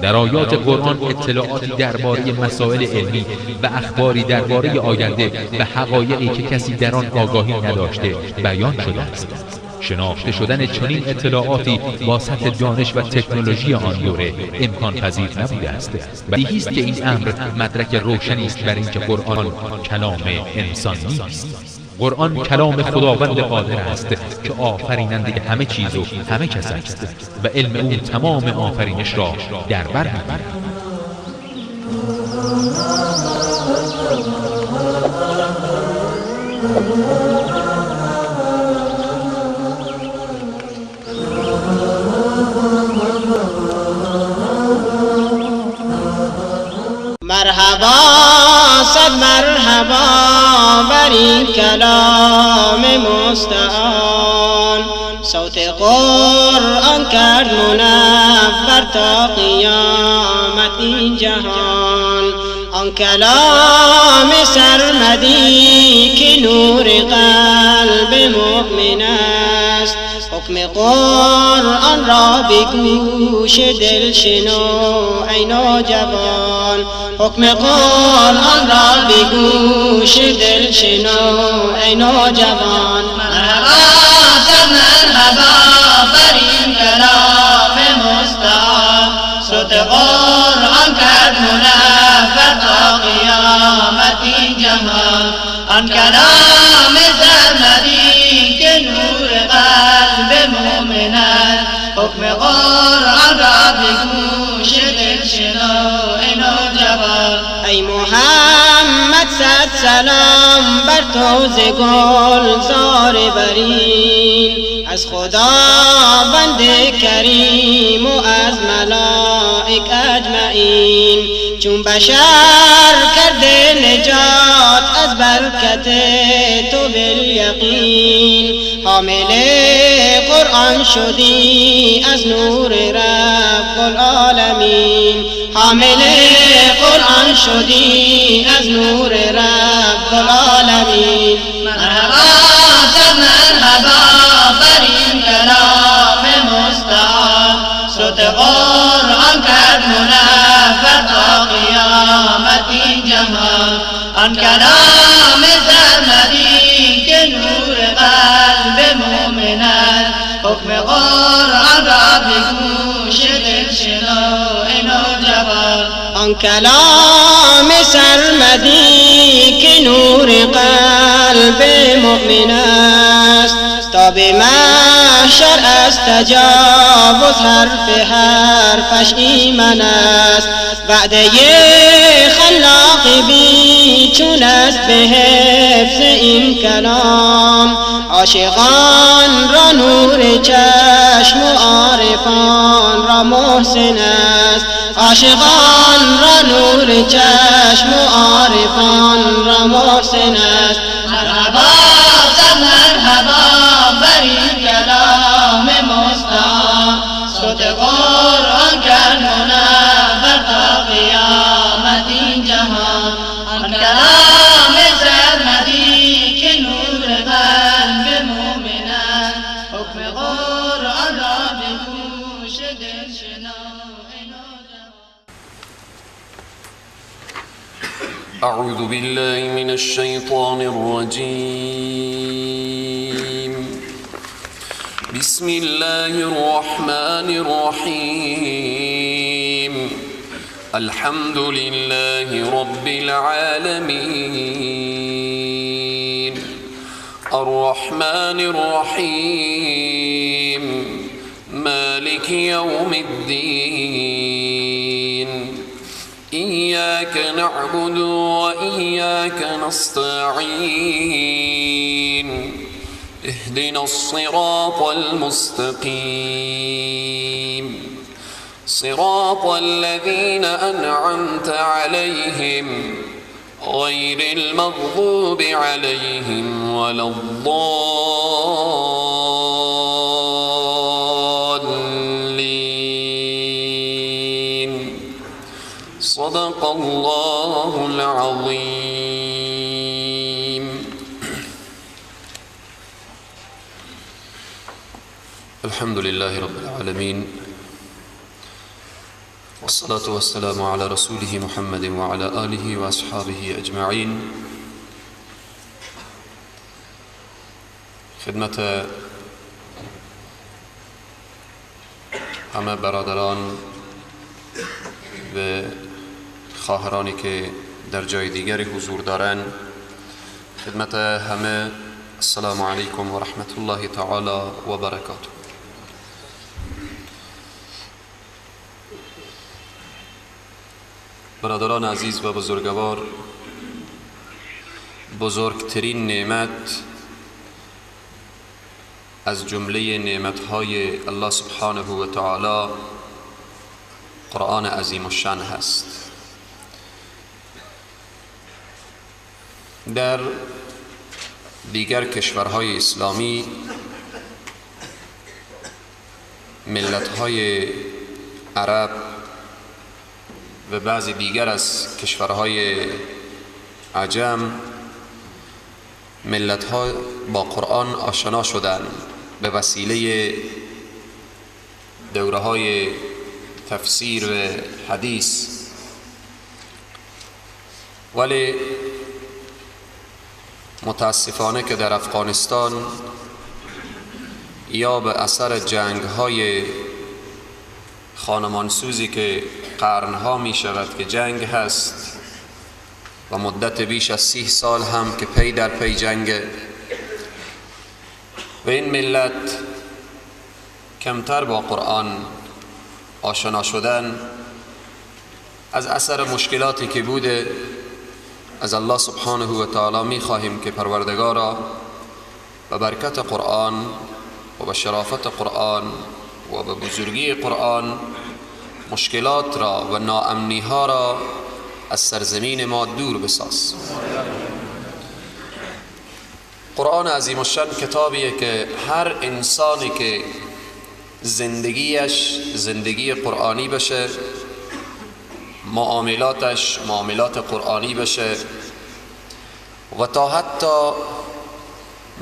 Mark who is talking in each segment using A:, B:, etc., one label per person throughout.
A: در آیات قرآن اطلاعاتی درباره مسائل علمی و اخباری درباره آینده و حقایقی که کسی در آن آگاهی نداشته بیان شده است. شناخته شدن چنین اطلاعاتی با سطح دانش و تکنولوژی آن دوره امکان پذیر نبوده است. بدیهی است که این امر مدرک روشنی است بر اینکه قرآن کلام انسان نیست. قرآن کلام خداوند قادر است که آفریننده همه چیز و همه کس است و علم او تمام آفرینش را در بر می‌گیرد.
B: مرحبا صد مرحبا بر این کلام مستعان، صوت قرآن کرد منور تا قیامت این جهان. آن کلام سرمدی که نور قلب مؤمن است، حکم قرآن را به گوش دل شنو ای نوجوان. حکم قرآن را به گوش دل شنو ای نوجوان. مرحبا صد مرحبا بر این کلام مستعان، صوت قرآن کرد منور تا قیامت این جهان. آن کلام سرمدی که نور قلب مؤمن است، حکم قرآن را به گوش دل شنو ای نوجوان. ای محمد صد سلام بر تو ز گلزار برین، از خداوند کریم و از ملائک اجمعین. چون بشر کرده نجات از برکت تو بالیقین، حامل قرآن شدی از نور رب العالمین. حامل قرآن شدی از نور رب العالمین. مرحبا صد مرحبا بر این کلام مستعان، صوت قرآن کرد منور تا قیامت این جهان. آن کلام سرمدی که نور قلب مؤمن است، حکم قرآن را به گوش دل شنو ای نوجوان. آن کلام سرمدی که نور قلب مؤمن است، تا به محشر از تجاوز حرفش ایمن است. وعده خلاق بی چون است به حفظ این کلام، عاشقان را نور چشم و عارفان را محسن است. عاشقان را نور چشم و عارفان را محسن است. مرحبا صد مرحبا بر این کلام مستعان، صوت قرآن کرد منور تا قیامت این جهان. آن کلام سرمدی که نور قلب مؤمن است، حکم قرآن را به گوش دل شنو ای نوجوان.
C: أعوذ بالله من الشيطان الرجيم. بسم الله الرحمن الرحيم. الحمد لله رب العالمين، الرحمن الرحيم، مالك يوم الدين. إياك نعبد وإياك نستعين، اهدنا الصراط المستقيم، صراط الذين أنعمت عليهم غير المغضوب عليهم ولا الضالين. صدق الله العظيم. الحمد لله رب العالمين، والصلاة والسلام على رسوله محمد وعلى آله وأصحابه أجمعين. خدمت همه برادران و خواهرانی که در جای دیگری حضور دارند، خدمت همه السلام علیکم و رحمت الله تعالی و برکاته. برادران عزیز و بزرگوار، بزرگترین نعمت از جمله نعمتهای الله سبحانه و تعالی قرآن عظیم الشأن هست. در دیگر کشورهای اسلامی ملت‌های عرب و بعضی دیگر از کشورهای عجم ملت‌ها با قرآن آشنا شدند به وسیله دوره‌های تفسیر و حدیث، ولی متاسفانه که در افغانستان یا به اثر جنگ‌های خانمانسوزی که قرنها می شود که جنگ هست و مدت بیش از 30 سال هم که پی در پی جنگ و این ملت کمتر با قرآن آشنا شدن، از اثر مشکلاتی که بوده، از الله سبحانه و تعالی می خواهیم که پروردگارا به برکت قرآن و به شرافت قرآن و به بزرگی قرآن مشکلات را و ناامنی ها را از سرزمین ما دور بساز. قرآن عظیم الشأن کتابیه که هر انسانی که زندگیش زندگی قرآنی بشه، معاملاتش معاملات قرآنی بشه و تا حتی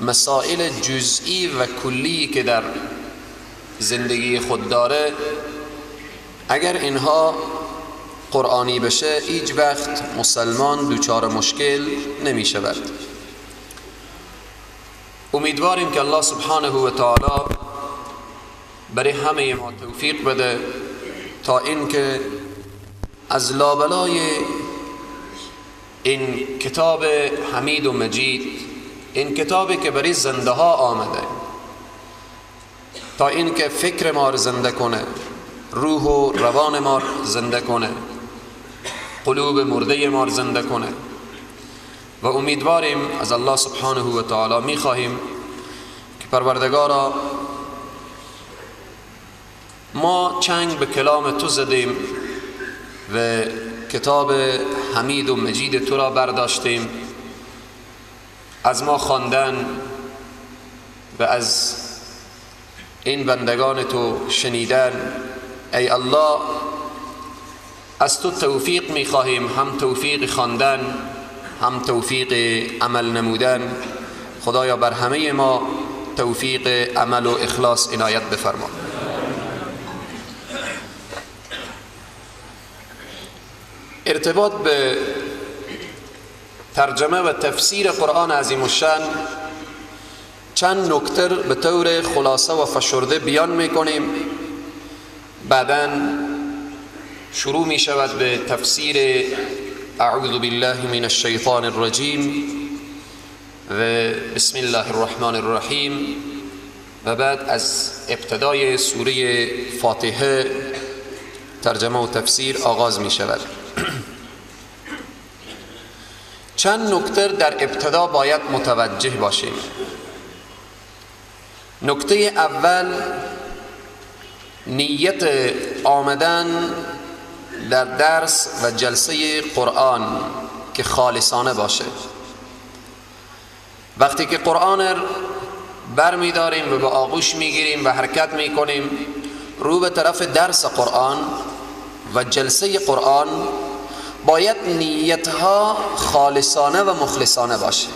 C: مسائل جزئی و کلی که در زندگی خود داره، اگر اینها قرآنی بشه هیچ وقت مسلمان دوچار مشکل نمی شود. امیدواریم که الله سبحانه و تعالی برای همه ما توفیق بده تا اینکه از لابلای این کتاب حمید و مجید، این کتابی که برای زنده ها آمده، تا اینکه فکر ما رو زنده کنه، روح و روان ما زنده کنه، قلوب مرده ما زنده کنه. و امیدواریم از الله سبحانه و تعالی میخواهیم که پروردگارا ما چنگ به کلام تو زدیم و کتاب حمید و مجید تو را برداشتیم، از ما خواندن و از این بندگان تو شنیدن. ای الله، از تو توفیق میخواهیم، هم توفیق خواندن هم توفیق عمل نمودن. خدایا بر همه ما توفیق عمل و اخلاص عنایت بفرما. ارتباط به ترجمه و تفسیر قرآن عظیم الشأن چند نکته به طور خلاصه و فشرده بیان میکنیم، بعداً شروع می شود به تفسیر اعوذ بالله من الشیطان الرجیم و بسم الله الرحمن الرحیم و بعد از ابتدای سوره فاتحه ترجمه و تفسیر آغاز می شود. چند نکته در ابتدا باید متوجه باشیم. نکته اول، نیت آمدن در درس و جلسه قرآن که خالصانه باشه. وقتی که قرآن بر می داریم و به آغوش می گیریم و حرکت می کنیم رو به طرف درس قرآن و جلسه قرآن، باید نیتها خالصانه و مخلصانه باشه.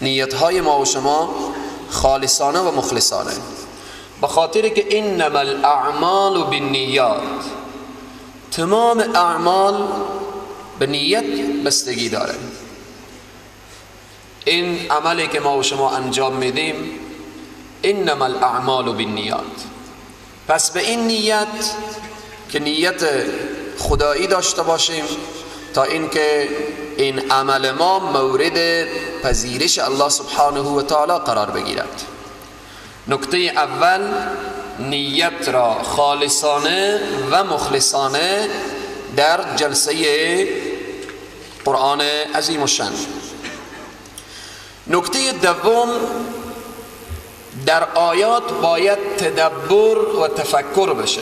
C: نیتهای ما و شما خالصانه و مخلصانه. به خاطر که انما الاعمال بالنیات، تمام اعمال به نیت بستگی داره. این عملی که ما و شما انجام میدیم انما الاعمال بالنیات، پس به این نیت که نیت خدایی داشته باشیم تا اینکه این عمل ما مورد پذیرش الله سبحانه و تعالی قرار بگیرد. نکته اول، نیت را خالصانه و مخلصانه در جلسه قرآن عظیم الشان. نکته دوم، در آیات باید تدبر و تفکر بشه.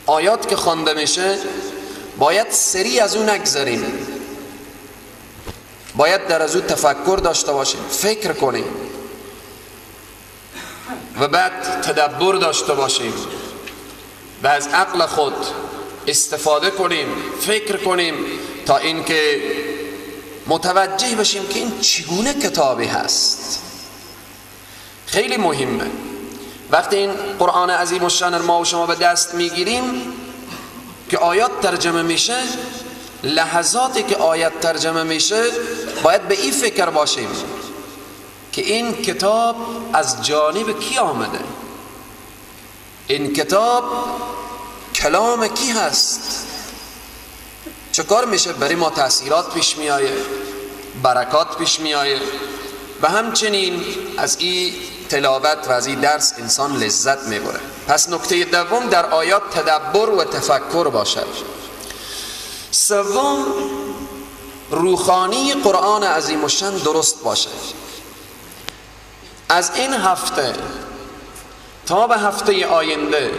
C: آیات که خوانده میشه باید سری از اون نگذاریم، باید در از اون تفکر داشته باشیم، فکر کنیم و بعد تدبر داشته باشیم و از عقل خود استفاده کنیم، فکر کنیم تا اینکه متوجه بشیم که این چگونه کتابی هست. خیلی مهمه وقتی این قرآن عظیم الشان ما و شما به دست میگیریم که آیات ترجمه میشه، لحظاتی که آیات ترجمه میشه باید به این فکر باشیم که این کتاب از جانب کی آمده، این کتاب کلام کی هست، چه کار میشه برای ما تأثیرات پیش میآیه، برکات پیش میآیه و همچنین از این تلاوت و از این درس انسان لذت میبره. پس نکته دوم، در آیات تدبر و تفکر باشد. سوم، روحانی قرآن عظیم الشان درست باشد. از این هفته تا به هفته آینده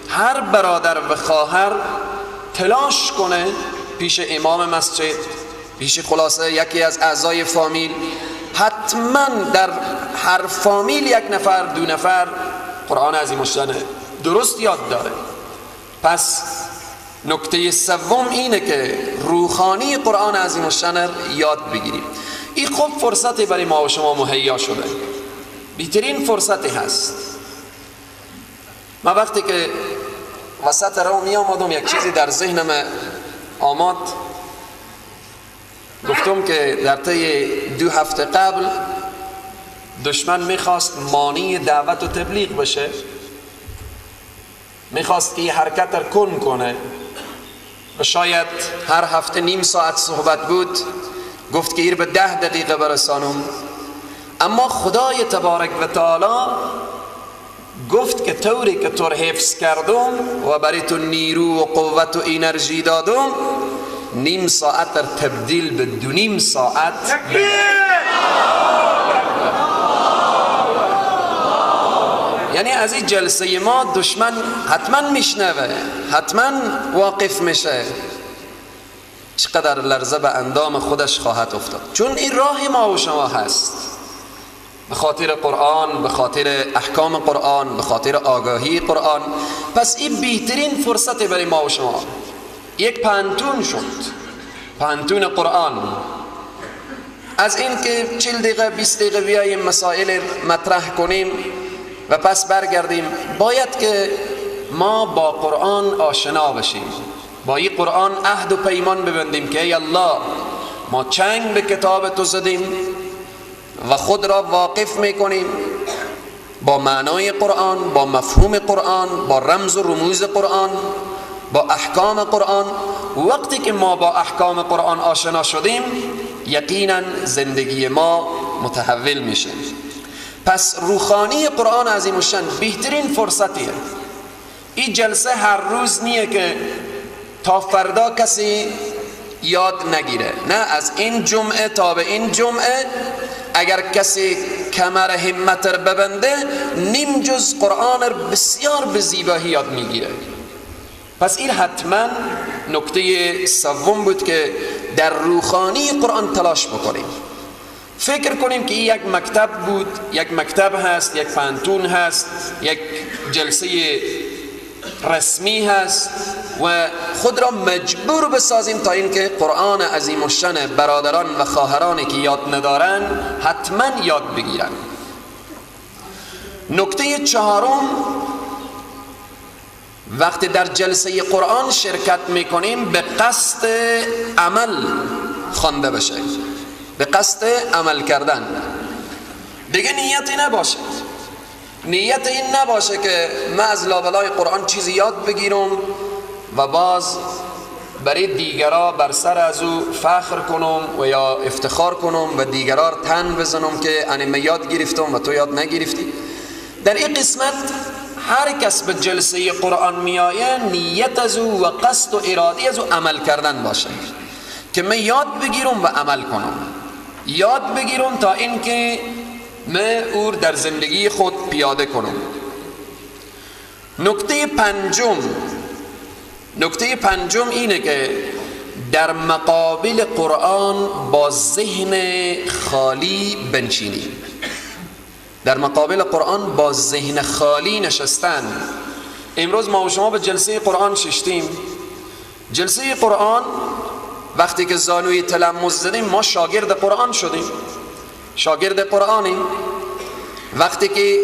C: هر برادر و خواهر تلاش کنه پیش امام مسجد، پیش خلاصه یکی از اعضای فامیل، حتما در هر فامیل یک نفر دو نفر قرآن عظیم الشان درست یاد داره. پس نکته سوم اینه که روحانی قرآن عظیم الشان یاد بگیریم. این خوب فرصتی برای ما و شما مهیا شده، بهترین فرصتی هست. من وقتی که وسط رو می آمدم یک چیزی در ذهنم آمد، گفتم که در طی 2 هفته قبل دشمن میخواست مانع دعوت و تبلیغ بشه، میخواست که حرکت را کن کنه و شاید هر هفته نیم ساعت صحبت بود، گفت که ایر به 10 دقیقه برسانم. اما خدای تبارک و تعالی گفت که طوری که تو حفظ کردم و برای تو نیرو و قوت و انرژی دادم، نیم ساعت در تبدیل به 2.5 ساعت یعنی از این جلسه ما دشمن حتما میشنوه، حتما واقف میشه. چقدر لرزه به اندام خودش خواهد افتاد، چون این راه ما و شما هست. به خاطر قرآن، به خاطر احکام قرآن، به خاطر آگاهی قرآن. پس این بهترین فرصت برای ما و شما. یک پانتون شد، پانتون قرآن. از این که 40 دقیقه 20 دقیقه بیاییم مسائل مطرح کنیم و پس برگردیم، باید که ما با قرآن آشنا بشیم، با این قرآن عهد و پیمان ببندیم که ای الله، ما چنگ به کتاب تو زدیم و خود را واقف میکنیم با معنای قرآن، با مفهوم قرآن، با رمز و رموز قرآن، با احکام قرآن. وقتی که ما با احکام قرآن آشنا شدیم، یقینا زندگی ما متحول میشه. پس روحانی قرآن عظیم الشان بهترین فرصتیه. این جلسه هر روز نیه که تا فردا کسی یاد نگیره، نه، از این جمعه تا به این جمعه اگر کسی کمر همت را ببنده، نیم جز قرآن را بسیار به زیبایی یاد میگیره. پس این حتما نکته سوم بود که در روحانی قرآن تلاش بکنیم. فکر کنیم که این یک مکتب بود، یک مکتب هست، یک پانتون هست، یک جلسه رسمی هست و خود را مجبور بسازیم تا اینکه قرآن عظیم الشان برادران و خواهرانی که یاد ندارن حتما یاد بگیرن. نکته چهارم، وقتی در جلسه قرآن شرکت میکنیم به قصد عمل خوانده بشه، به قصد عمل کردن. دیگه نیتی نباشه، نیت این نباشه که من از لابلای قرآن چیزی یاد بگیرم و باز برای دیگرا بر سر از او فخر کنم و یا افتخار کنم و دیگرا تن بزنم که من یاد گرفتم و تو یاد نگرفتی. در این قسمت هر کس به جلسه قرآن میآید نیت از او و قصد و ارادی از او عمل کردن باشه، که من یاد بگیرم و عمل کنم، یاد بگیرم تا اینکه من او در زندگی خود پیاده کنم. نکته پنجم اینه که در مقابل قرآن با ذهن خالی بنشینیم. در مقابل قرآن با ذهن خالی نشستن. امروز ما و شما به جلسه قرآن ششتیم. جلسه قرآن وقتی که زانوی تلمذ زدیم ما شاگرد قرآن شدیم، شاگرد قرآنیم. وقتی که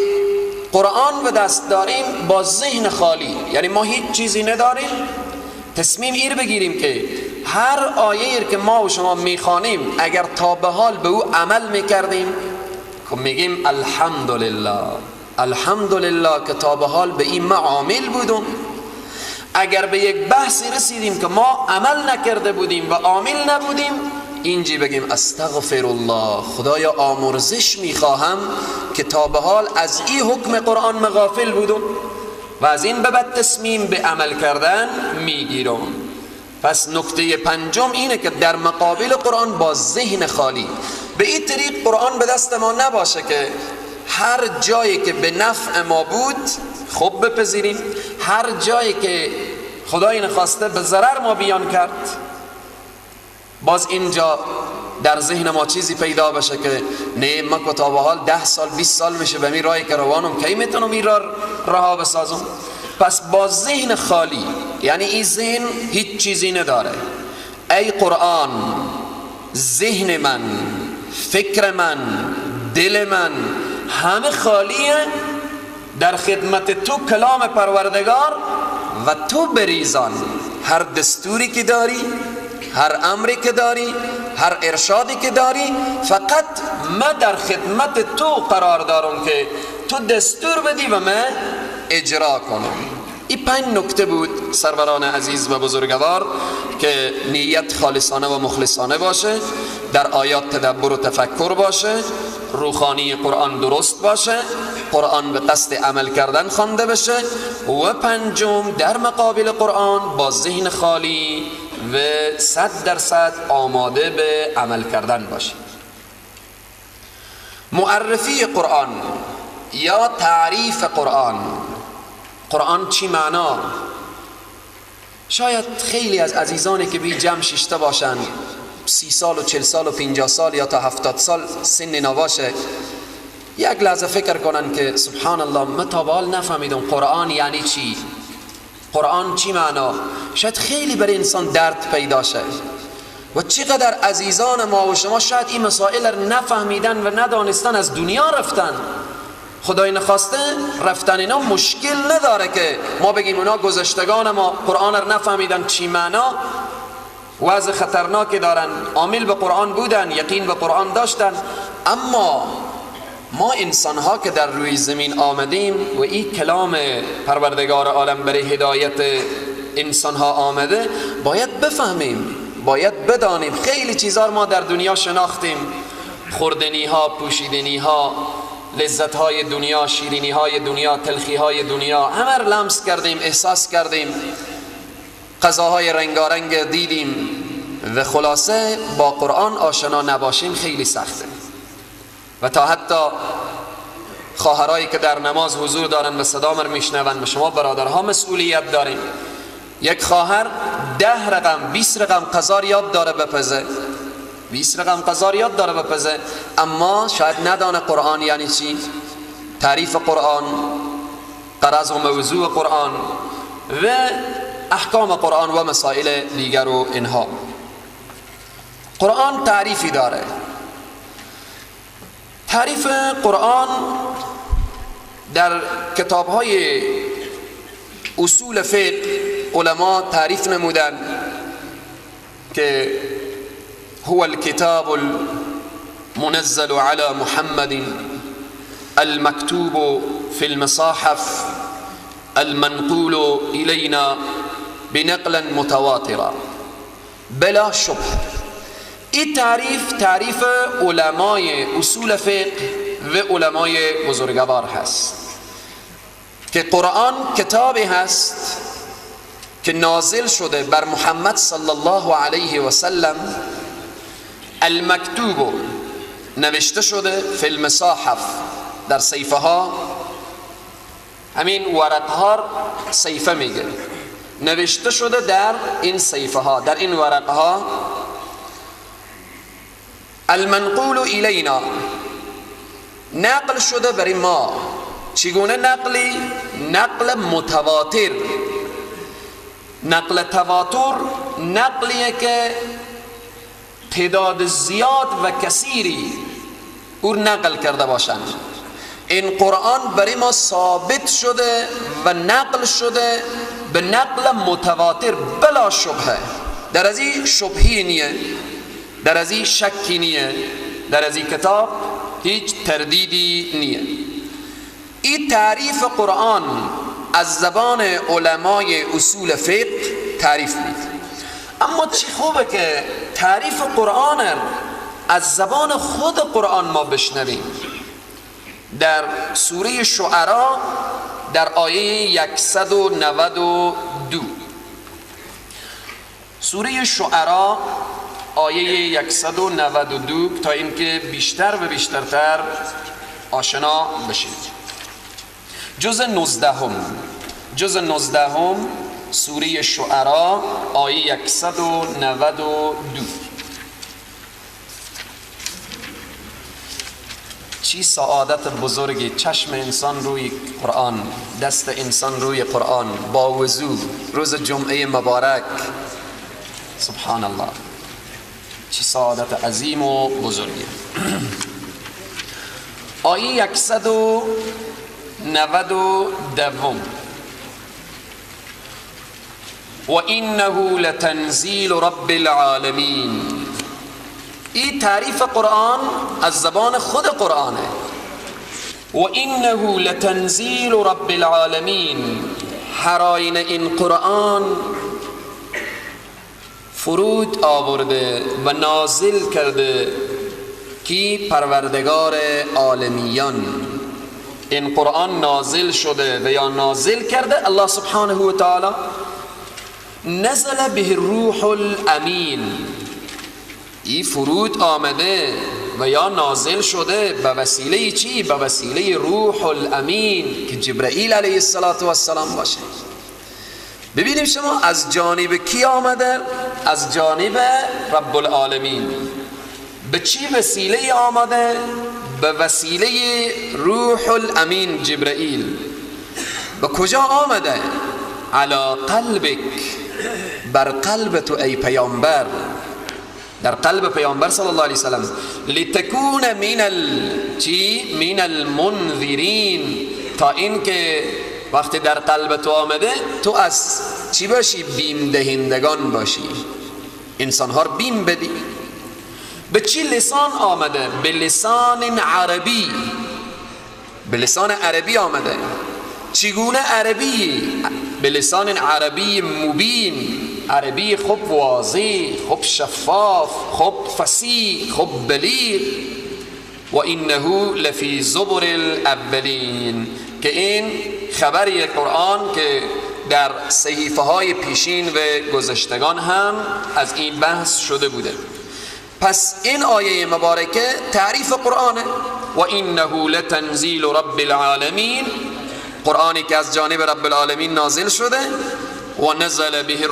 C: قرآن به دست داریم با ذهن خالی، یعنی ما هیچ چیزی نداریم، تصمیم ایر بگیریم که هر آیه که ما و شما میخوانیم اگر تا به حال به او عمل میکردیم که میگیم الحمدلله، الحمدلله که تا به حال به این ما عامل بودم. اگر به یک بحثی رسیدیم که ما عمل نکرده بودیم و عامل نبودیم، اینجی بگیم استغفر الله، خدایا آمرزش میخواهم که تا به حال از این حکم قرآن مغافل بودم و از این به بعد تصمیم به عمل کردن میگیرم. پس نکته پنجم اینه که در مقابل قرآن با ذهن خالی. به این طریق قرآن به دست ما نباشه که هر جایی که به نفع ما بود خوب بپذیریم، هر جایی که خدای نخواسته به ضرر ما بیان کرد باز اینجا در ذهن ما چیزی پیدا بشه که نه من که تا به حال 10 سال 20 سال بشه به این راهی که روانم کی میتونم این راه بسازم. پس با ذهن خالی، یعنی این ذهن هیچ چیزی نداره. ای قرآن، ذهن من، فکر من، دل من همه خالیه در خدمت تو کلام پروردگار و تو بریزان. هر دستوری که داری، هر امری که داری، هر ارشادی که داری، فقط من در خدمت تو قرار دارم که تو دستور بدی و من اجرا کنم. این 5 نکته بود سروران عزیز و بزرگوار که نیت خالصانه و مخلصانه باشه، در آیات تدبر و تفکر باشه، روحانی قرآن درست باشه، قرآن به قصد عمل کردن خوانده بشه و پنجم در مقابل قرآن با ذهن خالی و 100% آماده به عمل کردن باشه. معرفی قرآن یا تعریف قرآن. قرآن چی معنا؟ شاید خیلی از عزیزانی که بی جمع ششته باشن 30 سال و 40 سال و 50 سال یا تا 70 سال سن نباشه، یک لحظه فکر کنن که سبحان الله من تا به حال نفهمیدم قرآن یعنی چی، قرآن چی معنا. شاید خیلی برای انسان درد پیدا شه و چقدر عزیزان ما و شما شاید این مسائل رو نفهمیدن و ندانستن از دنیا رفتن. خدای نخواسته رفتن اینا مشکل نداره که ما بگیم اونا گذشتگان ما قرآن رو نفهمیدن چی معنا، وضع خطرناکی دارن، عامل به قرآن بودن، یقین به قرآن داشتن. اما ما انسان ها که در روی زمین آمدیم و این کلام پروردگار عالم برای هدایت انسان ها آمده، باید بفهمیم، باید بدانیم. خیلی چیزا ما در دنیا شناختیم، خوردنی ها، پوشیدنی ها، لذت های دنیا، شیرینی های دنیا، تلخی های دنیا، همه رو لمس کردیم، احساس کردیم، غذاهای رنگارنگ دیدیم و خلاصه با قرآن آشنا نباشیم خیلی سخته. و تا حتی خواهرایی که در نماز حضور دارن و صدا رو میشنون و شما برادرها مسئولیت داریم. یک خواهر 10 رقم 20 رقم قضا یاد داره بپزه، 20 رقم قضا یاد داره بپزه، اما شاید ندانه قرآن یعنی چی، تعریف قرآن، غرض و موضوع قرآن و احکام قرآن و مسائل دیگر و اینها. قرآن تعریفی داره. تعریف قرآن در کتاب‌های اصول فقه علما تعریف نمودن که هو الكتاب المنزل على محمد المكتوب في المصاحف المنقول إلينا بنقل متواترا بلا شبه. این تعریف علمای اصول فقه و علمای بزرگوار هست که قرآن کتابی هست که نازل شده بر محمد صلی الله علیه و سلم، المکتوب نوشته شده فی المصاحف در صحیفه ها، همین ورق ها صحیفه میگه، نوشته شده در این صحیفه ها، در این ورق ها، المنقول الینا نقل شده برای ما. چگونه نقلی؟ نقل متواتر. نقل تواتر نقلیه که تعداد زیاد و کثیری او نقل کرده باشند. این قرآن برای ما ثابت شده و نقل شده به نقل متواتر بلا شبهه. در از این شبهی نیه، در از این شکی نیه، در از این کتاب هیچ تردیدی نیه. این تعریف قرآن از زبان علمای اصول فقه تعریف میده. اما چی خوبه که تعریف قرآن از زبان خود قرآن ما بشنویم. در سوره شعراء در آیه 192، سوره شعراء آیه 192، تا اینکه بیشتر و بیشترتر آشنا بشید. جز 19 سوره شعراء آیه 192. چی سعادت بزرگی چشم انسان روی قرآن، دست انسان روی قرآن با وضو روز جمعه مبارک. سبحان الله، چی سعادت عظیم و بزرگی. آیه 192 و انه لتنزیل رب العالمین. این تعریف قرآن از زبان خود قرآنه. و انه لتنزیل رب العالمین، هر آیین این قرآن فرود آورده و نازل کرده کی؟ پروردگار عالمیان. این قرآن نازل شده و یا نازل کرده الله سبحانه و تعالی. نزل به الروح الامین، این فرود آمده و یا نازل شده به وسیله چی؟ به وسیله روح الامین که جبرائیل علیه السلام باشه. ببینیم شما از جانب کی آمده؟ از جانب رب العالمین. به چی وسیله آمده؟ به وسیله روح الامین جبرائیل. به کجا آمده؟ علی قلبک، بر قلب تو ای پیامبر، در قلب پیامبر صلی الله علیه وسلم. لتکون من المنذرین، تا اینکه وقتی در قلب تو آمده تو از چی باشی؟ بیم دهندگان باشی، انسانها رو بیم بدی. به چی لسان آمده؟ به لسان عربی، به لسان عربی آمده. چگونه عربی؟ به لسان عربی مبین، عربی خوب واضح، خوب شفاف، خوب فصیح، خوب بلیغ. و انه لفی زبر الاولین، که این خبری قرآن که در صحیفه های پیشین و گذشتگان هم از این بحث شده بوده. پس این آیه مبارکه تعریف قرآنه. و انه لتنزیل رب العالمین، قرآنی که از جانب رب العالمین نازل شده. و نزل به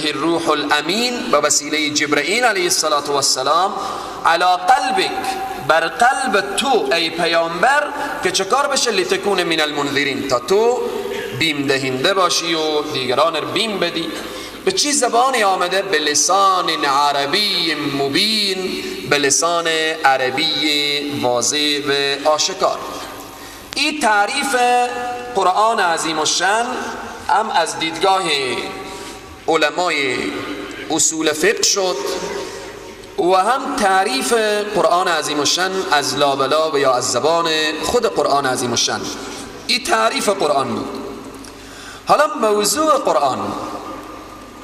C: الروح الامین، به وسیله جبرائیل علیه السلام، علی قلبک، بر قلب تو ای پیامبر، که چکار بشه؟ لتکون من المنذرین، تا تو بیم دهنده باشی و دیگران رو بیم بدی. به چی زبانی آمده؟ به لسان عربی مبین، به لسان عربی واضح و آشکار. این تعریف قرآن عظیم الشان هم از دیدگاه علمای اصول فقه شد و هم تعریف قرآن عظیم الشان از لابلا و یا از زبان خود قرآن عظیم الشان. این تعریف قرآن بود. حالا موضوع قرآن،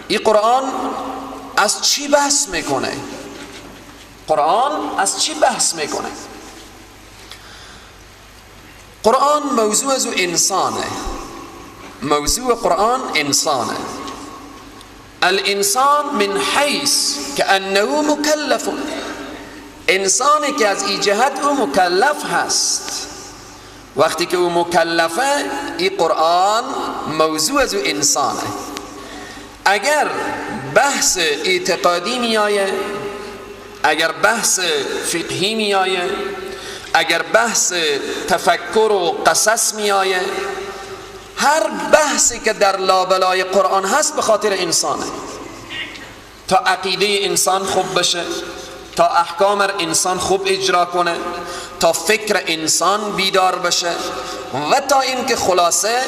C: این قرآن از چی بحث میکنه؟ قرآن از چی بحث میکنه؟ قرآن موضوع از انسانه. موضوع قرآن انسانه. الانسان من حیث كأنه مکلف، انسانی که از این جهت او مکلف هست. وقتی که او مکلفه، این قرآن موضوع از انسانه. اگر بحث اعتقادی می آیه، اگر بحث فقهی می آیه، اگر بحث تفکر و قصص می آیه، هر بحثی که در لابلای قرآن هست به خاطر انسانه. تا عقیده انسان خوب بشه، تا احکام انسان خوب اجرا کنه، تا فکر انسان بیدار بشه و تا اینکه خلاصه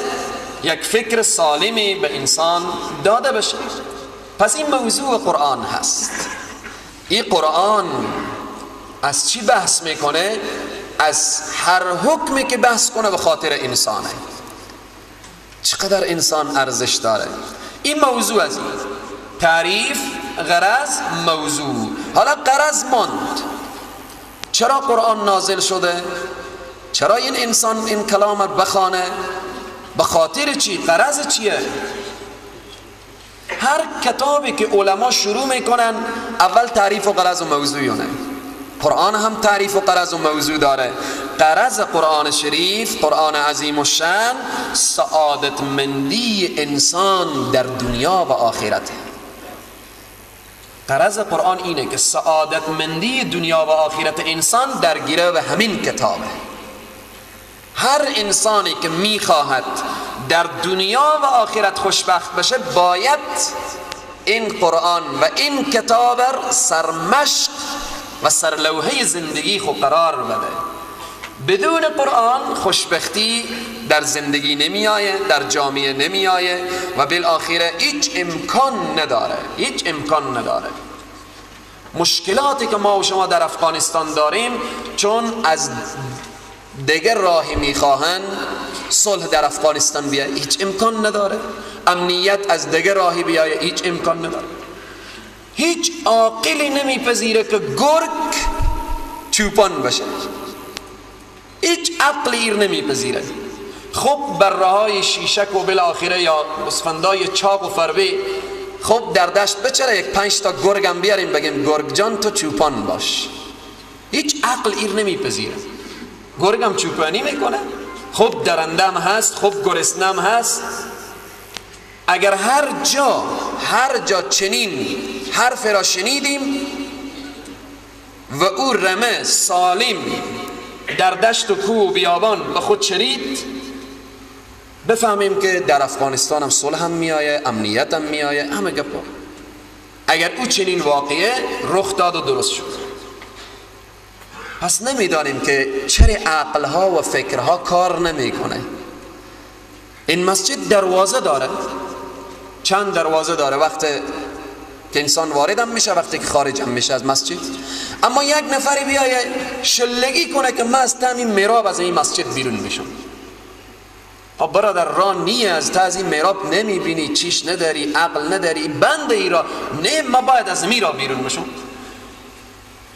C: یک فکر سالمی به انسان داده بشه. پس این موضوع قرآن هست. این قرآن از چی بحث میکنه؟ از هر حکمی که بحث کنه به خاطر انسانه. چقدر انسان ارزش داره. این موضوع از این تعریف، غرض، موضوع. حالا غرض ماند. چرا قرآن نازل شده؟ چرا این انسان این کلام رو بخوانه؟ به خاطر چی؟ غرض چیه؟ هر کتابی که علما شروع میکنن اول تعریف و غرض و موضوعونه. قرآن هم تعریف و غرض و موضوع داره. غرض قرآن شریف، قرآن عظیم الشان، سعادت مندی انسان در دنیا و آخرته. غرض قرآن اینه که سعادت مندی دنیا و آخرت انسان در گره همین کتابه. هر انسانی که میخواهد در دنیا و آخرت خوشبخت بشه باید این قرآن و این کتاب سرمشق و سرلوحه زندگی خود قرار بده. بدون قرآن خوشبختی در زندگی نمی آیه، در جامعه نمی آیه و بالاخره هیچ امکان نداره. هیچ امکان نداره. مشکلاتی که ما و شما در افغانستان داریم چون از دیگر راهی میخواهند صلح در افغانستان بیاید، هیچ امکان نداره. امنیت از دیگر راهی بیاید، هیچ امکان نداره. هیچ عاقلی نمیپذیره که گرگ چوپان بشه. هیچ عقلی ایر نمیپذیره. خب بره‌های شیشک و بالاخره یا اسفندای چاق و فربه، خب در دشت بچره یک 5 تا گرگم بیاریم بگیم گرگ جان تو چوپان باش. هیچ عقل ایر نمیپذیره. گرگم چوپانی میکنه، خب درندم هست، خب گرسنم هست. اگر هر جا چنین حرف را شنیدیم و او رمه سالم در دشت و کوه و بیابان به خود شنید، بفهمیم که در افغانستان هم صلح هم میآیه، امنیت هم میآیه، همه گپا. اگر او چنین واقعه رخ داد و درست شد. پس نمیدانیم که چرا عقلها و فکرها کار نمیکنه. این مسجد دروازه داره، چند دروازه داره، وقتی که انسان وارد هم میشه، وقتی که خارج هم میشه از مسجد. اما یک نفری بیایه شلگی کنه که من از تامین میراب از این مسجد بیرون میشم. خب برادر راه نیه، از تا از این میراب نمیبینی، چیش نداری، عقل نداری، بند ای را نه، ما باید از میراب بیرون میشم.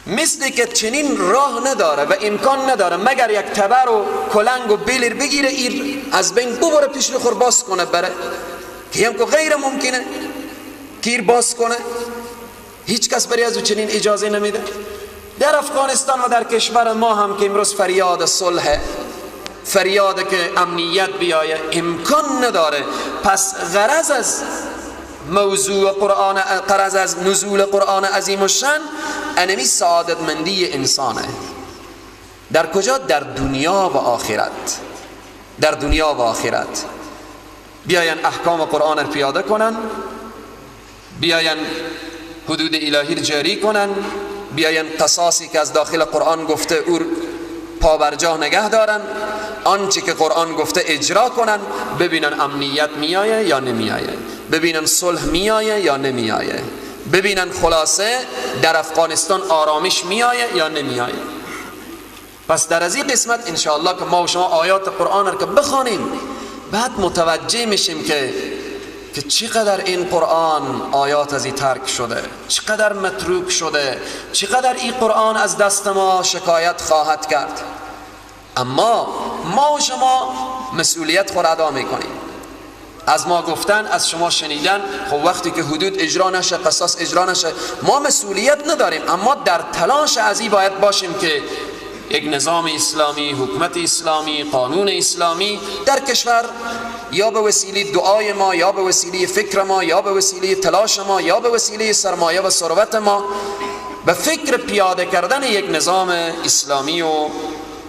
C: مثل که چنین راه نداره و امکان نداره مگر یک تبر و کلنگ و بیلر بگیره ایر از بین ببره پیش رو خور باز کنه بره، که هم که غیر ممکنه که ایر باز کنه. هیچ کس بری از او چنین اجازه نمیده. در افغانستان و در کشور ما هم که امروز فریاد صلح، فریاد که امنیت بیایه، امکان نداره. پس غرض از موضوع قرآن، غرض از نزول قرآن عظیم الشان انمی سعادت مندی انسانه. در کجا؟ در دنیا و آخرت. در دنیا و آخرت بیاین احکام قرآن را پیاده کنن، بیاین حدود الهی را جاری کنن، بیاین قصاصی که از داخل قرآن گفته او پابرجاه نگه دارن، آنچه که قرآن گفته اجرا کنن، ببینن امنیت میایه یا نمیایه، ببینن صلح میایه یا نمیایه، ببینن خلاصه در افغانستان آرامش میایه یا نمیایه. پس در از این قسمت انشاءالله که ما و شما آیات قرآن را که بخوانیم، بعد متوجه میشیم که چقدر این قرآن آیات از این ترک شده، چقدر متروک شده، چقدر این قرآن از دست ما شکایت خواهد کرد. اما ما و شما مسئولیت خود ادا میکنیم. از ما گفتن، از شما شنیدن، خب وقتی که حدود اجرا نشه، قصاص اجرا نشه، ما مسئولیت نداریم. اما در تلاش از این باید باشیم که یک نظام اسلامی، حکومت اسلامی، قانون اسلامی در کشور یا به وسیله دعای ما، یا به وسیله فکر ما، یا به وسیله تلاش ما، یا به وسیله سرمایه و ثروت ما، به فکر پیاده کردن یک نظام اسلامی و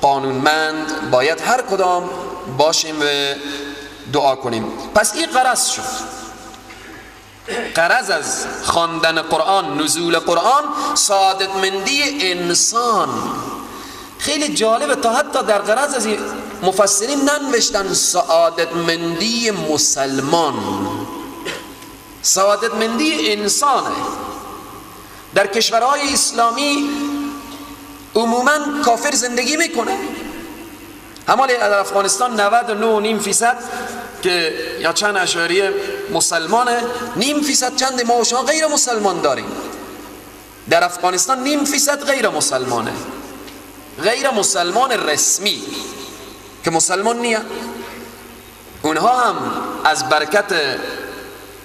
C: قانونمند باید هر کدام باشیم و دعا کنیم. پس این غرض شد. غرض از خواندن قرآن، نزول قرآن، سعادتمندی انسان. خیلی جالبه تا حتی در غرض از مفسرین ننوشتن سعادتمندی مسلمان، سعادتمندی انسانه. در کشورهای اسلامی عموما کافر زندگی میکنه. همالی در افغانستان 99.5% که یا چند اشاریه مسلمانه، 0.5% چند ما و شما غیر مسلمان داریم. در افغانستان 0.5% غیر مسلمانه، غیر مسلمان رسمی که مسلمان نیه. اونها هم از برکت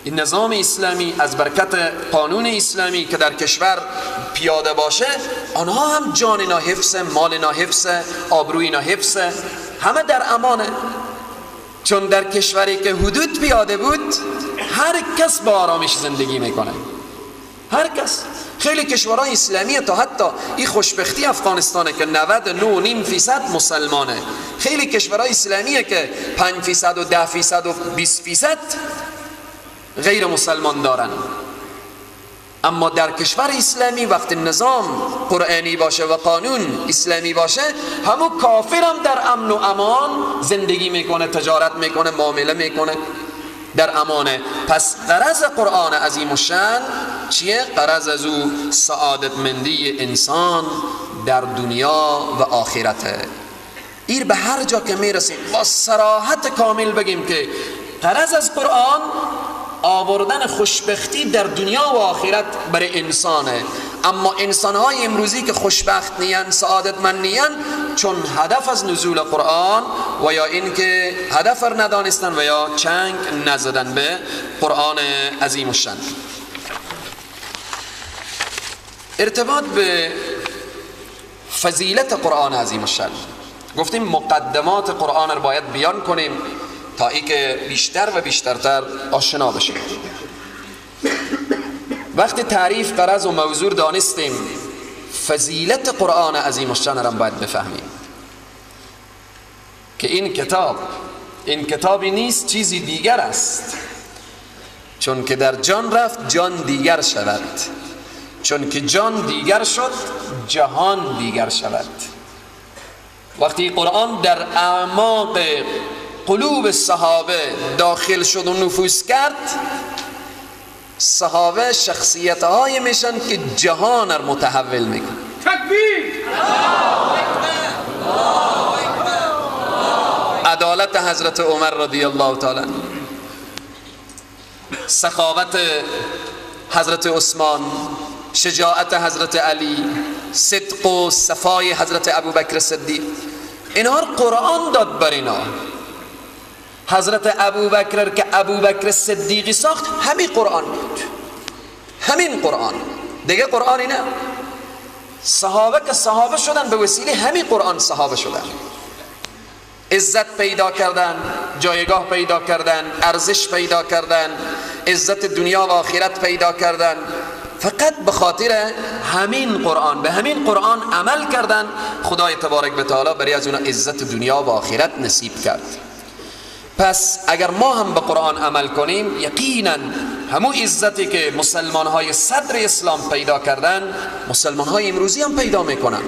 C: نظام اسلامی، از برکت قانون اسلامی که در کشور پیاده باشه، آنها هم جان اینا حفظه، مال اینا حفظه، آبروی اینا حفظه، همه در امانه. چون در کشوری که حدود پیاده بود، هر کس با آرامش زندگی میکنه، هر کس. خیلی کشورهای اسلامی تا حتی این خوشبختی افغانستانه که 99.5% مسلمانه. خیلی کشورهای اسلامیه که 5% و 10% و 20% غیر مسلمان دارن. اما در کشور اسلامی وقتی نظام قرآنی باشه و قانون اسلامی باشه، همون کافر هم در امن و امان زندگی میکنه، تجارت میکنه، معامله میکنه، در امانه. پس غرض قرآن عظیم الشأن چیه؟ غرض از او سعادتمندی انسان در دنیا و آخرته. این به هر جا که میرسیم با صراحت کامل بگیم که غرض از قرآن آوردن خوشبختی در دنیا و آخرت برای انسانه. اما انسانهای امروزی که خوشبخت نیان، سعادتمند نیان، چون هدف از نزول قرآن و یا این که هدف را ندانستن و یا چنگ نزدن به قرآن عظیم الشأن. ارتباط به فضیلت قرآن عظیم الشأن، گفتیم مقدمات قرآن را باید بیان کنیم تا ای که بیشتر و بیشترتر آشنا بشیم. وقتی تعریف، غرض و موضوع دانستیم، فضیلت قرآن عظیم الشأن را باید بفهمیم که این کتابی نیست، چیزی دیگر است. چون که در جان رفت جان دیگر شود، چون که جان دیگر شد جهان دیگر شود. وقتی قرآن در اعماق قلوب صحابه داخل شد و نفوذ کرد، صحابه شخصیت‌های میشن که جهان را متحول میکنن. تکبیر! عدالت حضرت عمر رضی الله تعالی، سخاوت حضرت عثمان، شجاعت حضرت علی، صدق و صفای حضرت ابوبکر صدیق، اینها قرآن داد بر اینا. حضرت ابوبکر که ابوبکر صدیقی ساخت همین قرآن بود، همین قرآن، دیگه قرآنی نه. صحابه که صحابه شدن به وسیله همین قرآن صحابه شدن، عزت پیدا کردن، جایگاه پیدا کردن، ارزش پیدا کردن، عزت دنیا و آخرت پیدا کردن، فقط به خاطر همین قرآن. به همین قرآن عمل کردن، خدای تبارک و تعالی برای از اونا عزت دنیا و آخرت نصیب کرد. پس اگر ما هم به قرآن عمل کنیم، یقینا همون عزتی که مسلمان های صدر اسلام پیدا کردن، مسلمان های امروزی هم پیدا میکنن.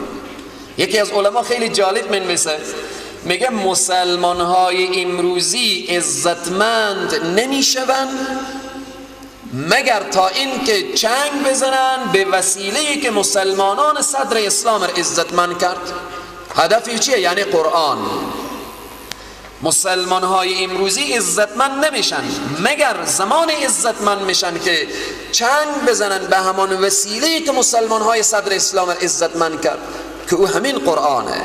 C: یکی از علما خیلی جالب منویسه، میگه مسلمان های امروزی عزتمند نمیشوند مگر تا اینکه چنگ بزنن به وسیله‌ای که مسلمانان صدر اسلام را عزتمند کرد. هدفی چیه؟ یعنی قرآن. مسلمان های امروزی عزتمند نمیشن مگر زمان عزتمند میشن که چنگ بزنن به همان وسیله‌ای که مسلمان های صدر اسلام را عزتمند کرد که او همین قرآنه.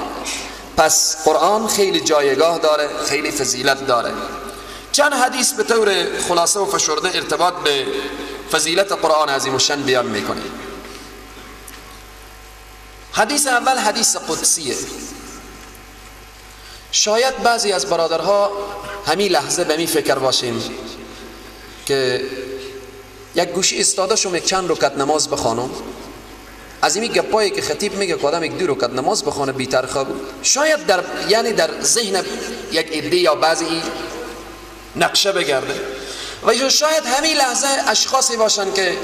C: پس قرآن خیلی جایگاه داره، خیلی فضیلت داره. چند حدیث به طور خلاصه و فشرده ارتباط به فضیلت قرآن عظیم الشأن بیان میکنه. حدیث اول حدیث قدسیه. شاید بعضی از برادرها همین لحظه به می فکر باشیم که یک گوشی استاده شم یک چند رکعت نماز بخوانم، از این گپایی که خطیب میگه که آدم یک 2 رکعت نماز بخونه بی‌تر خواب. شاید در ذهن یک عده یا بعضی نقشه بگرده و شاید همین لحظه اشخاصی باشن که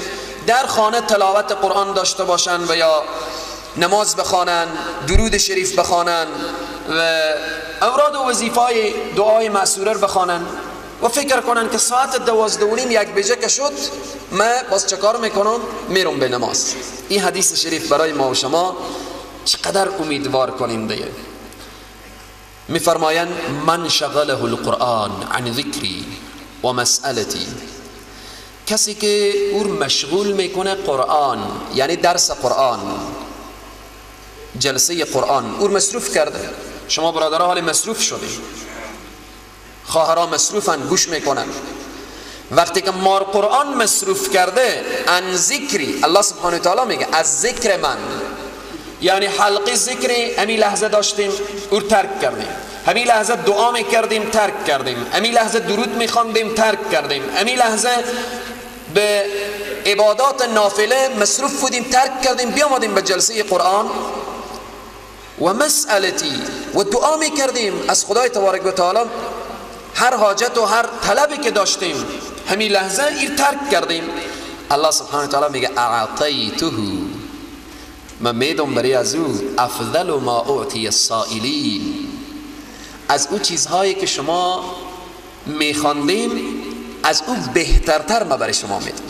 C: در خانه تلاوت قرآن داشته باشن و یا نماز بخوانن، درود شریف بخوانن و اوراد و وظیفای دعای معصوره بخوانن و فکر کنن که ساعت 12:30 یک بجه که شد من باز چه کار میکنم؟ میرم به نماز. این حدیث شریف برای ما و شما چقدر امیدوار کننده. میفرمایند من شغله القرآن عن ذکری و مسئلتی، کسی که او مشغول میکنه قرآن، یعنی درس قرآن، جلسه قرآن او مصروف کرده. شما برادرها حال مصروف شده، خواهرها مصروفن گوش میکنن. وقتی که مار قرآن مصروف کرده، ان ذکری، الله سبحانه و تعالی میگه از ذکر من، یعنی حلقه ذکر همین لحظه داشتیم او ترک کردیم، همین لحظه دعا میکردیم ترک کردیم، همین لحظه درود میخواندیم ترک کردیم، همین لحظه به عبادات نافله مصروف بودیم ترک کردیم، بیامدیم به جلسه قرآن. و مسئلتی، و دعا میکردیم از خدای تبارک و تعالی هر حاجت و هر طلبی که داشتیم همین لحظه ایر ترک کردیم. الله سبحانه و تعالی میگه اعطیته، من میدم برای از او افضل ما اعطی السائلین، از او چیزهایی که شما میخواندیم از او بهترتر ما برای شما میدم.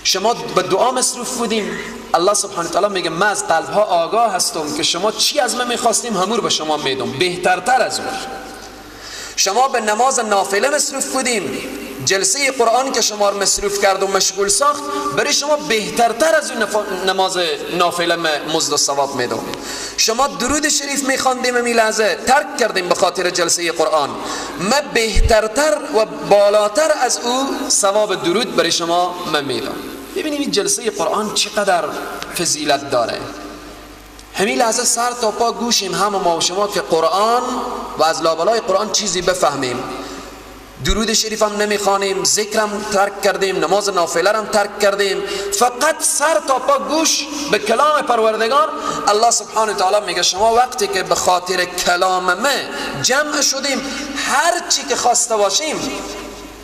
C: شما به دعا مصروف بودیم، الله سبحانه و تعالی میگه من از قلبها آگاه هستم که شما چی از من میخواستیم همون به شما میدم بهترتر از اون. شما به نماز نافله مصروف بودیم، جلسه قرآن که شما رو مصروف کرد و مشغول ساخت برای شما بهترتر از اون نماز نافله مزد و ثواب میدم. شما درود شریف میخواندیم همین لحظه ترک کردیم به خاطر جلسه قرآن، من بهترتر و بالاتر از او ثواب درود برای شما من میدم. ببینیم این جلسه قرآن چقدر فضیلت داره. همین لحظه سر تا پا گوشیم همه ما و شما که قرآن و از لابلای قرآن چیزی بفهمیم. درود شریف هم نمیخوانیم، ذکرم ترک کردیم، نماز نافله هم ترک کردیم، فقط سر تا پا گوش به کلام پروردگار. الله سبحانه و تعالی میگه شما وقتی که به خاطر کلام من جمع شدیم، هر چی که خواسته باشیم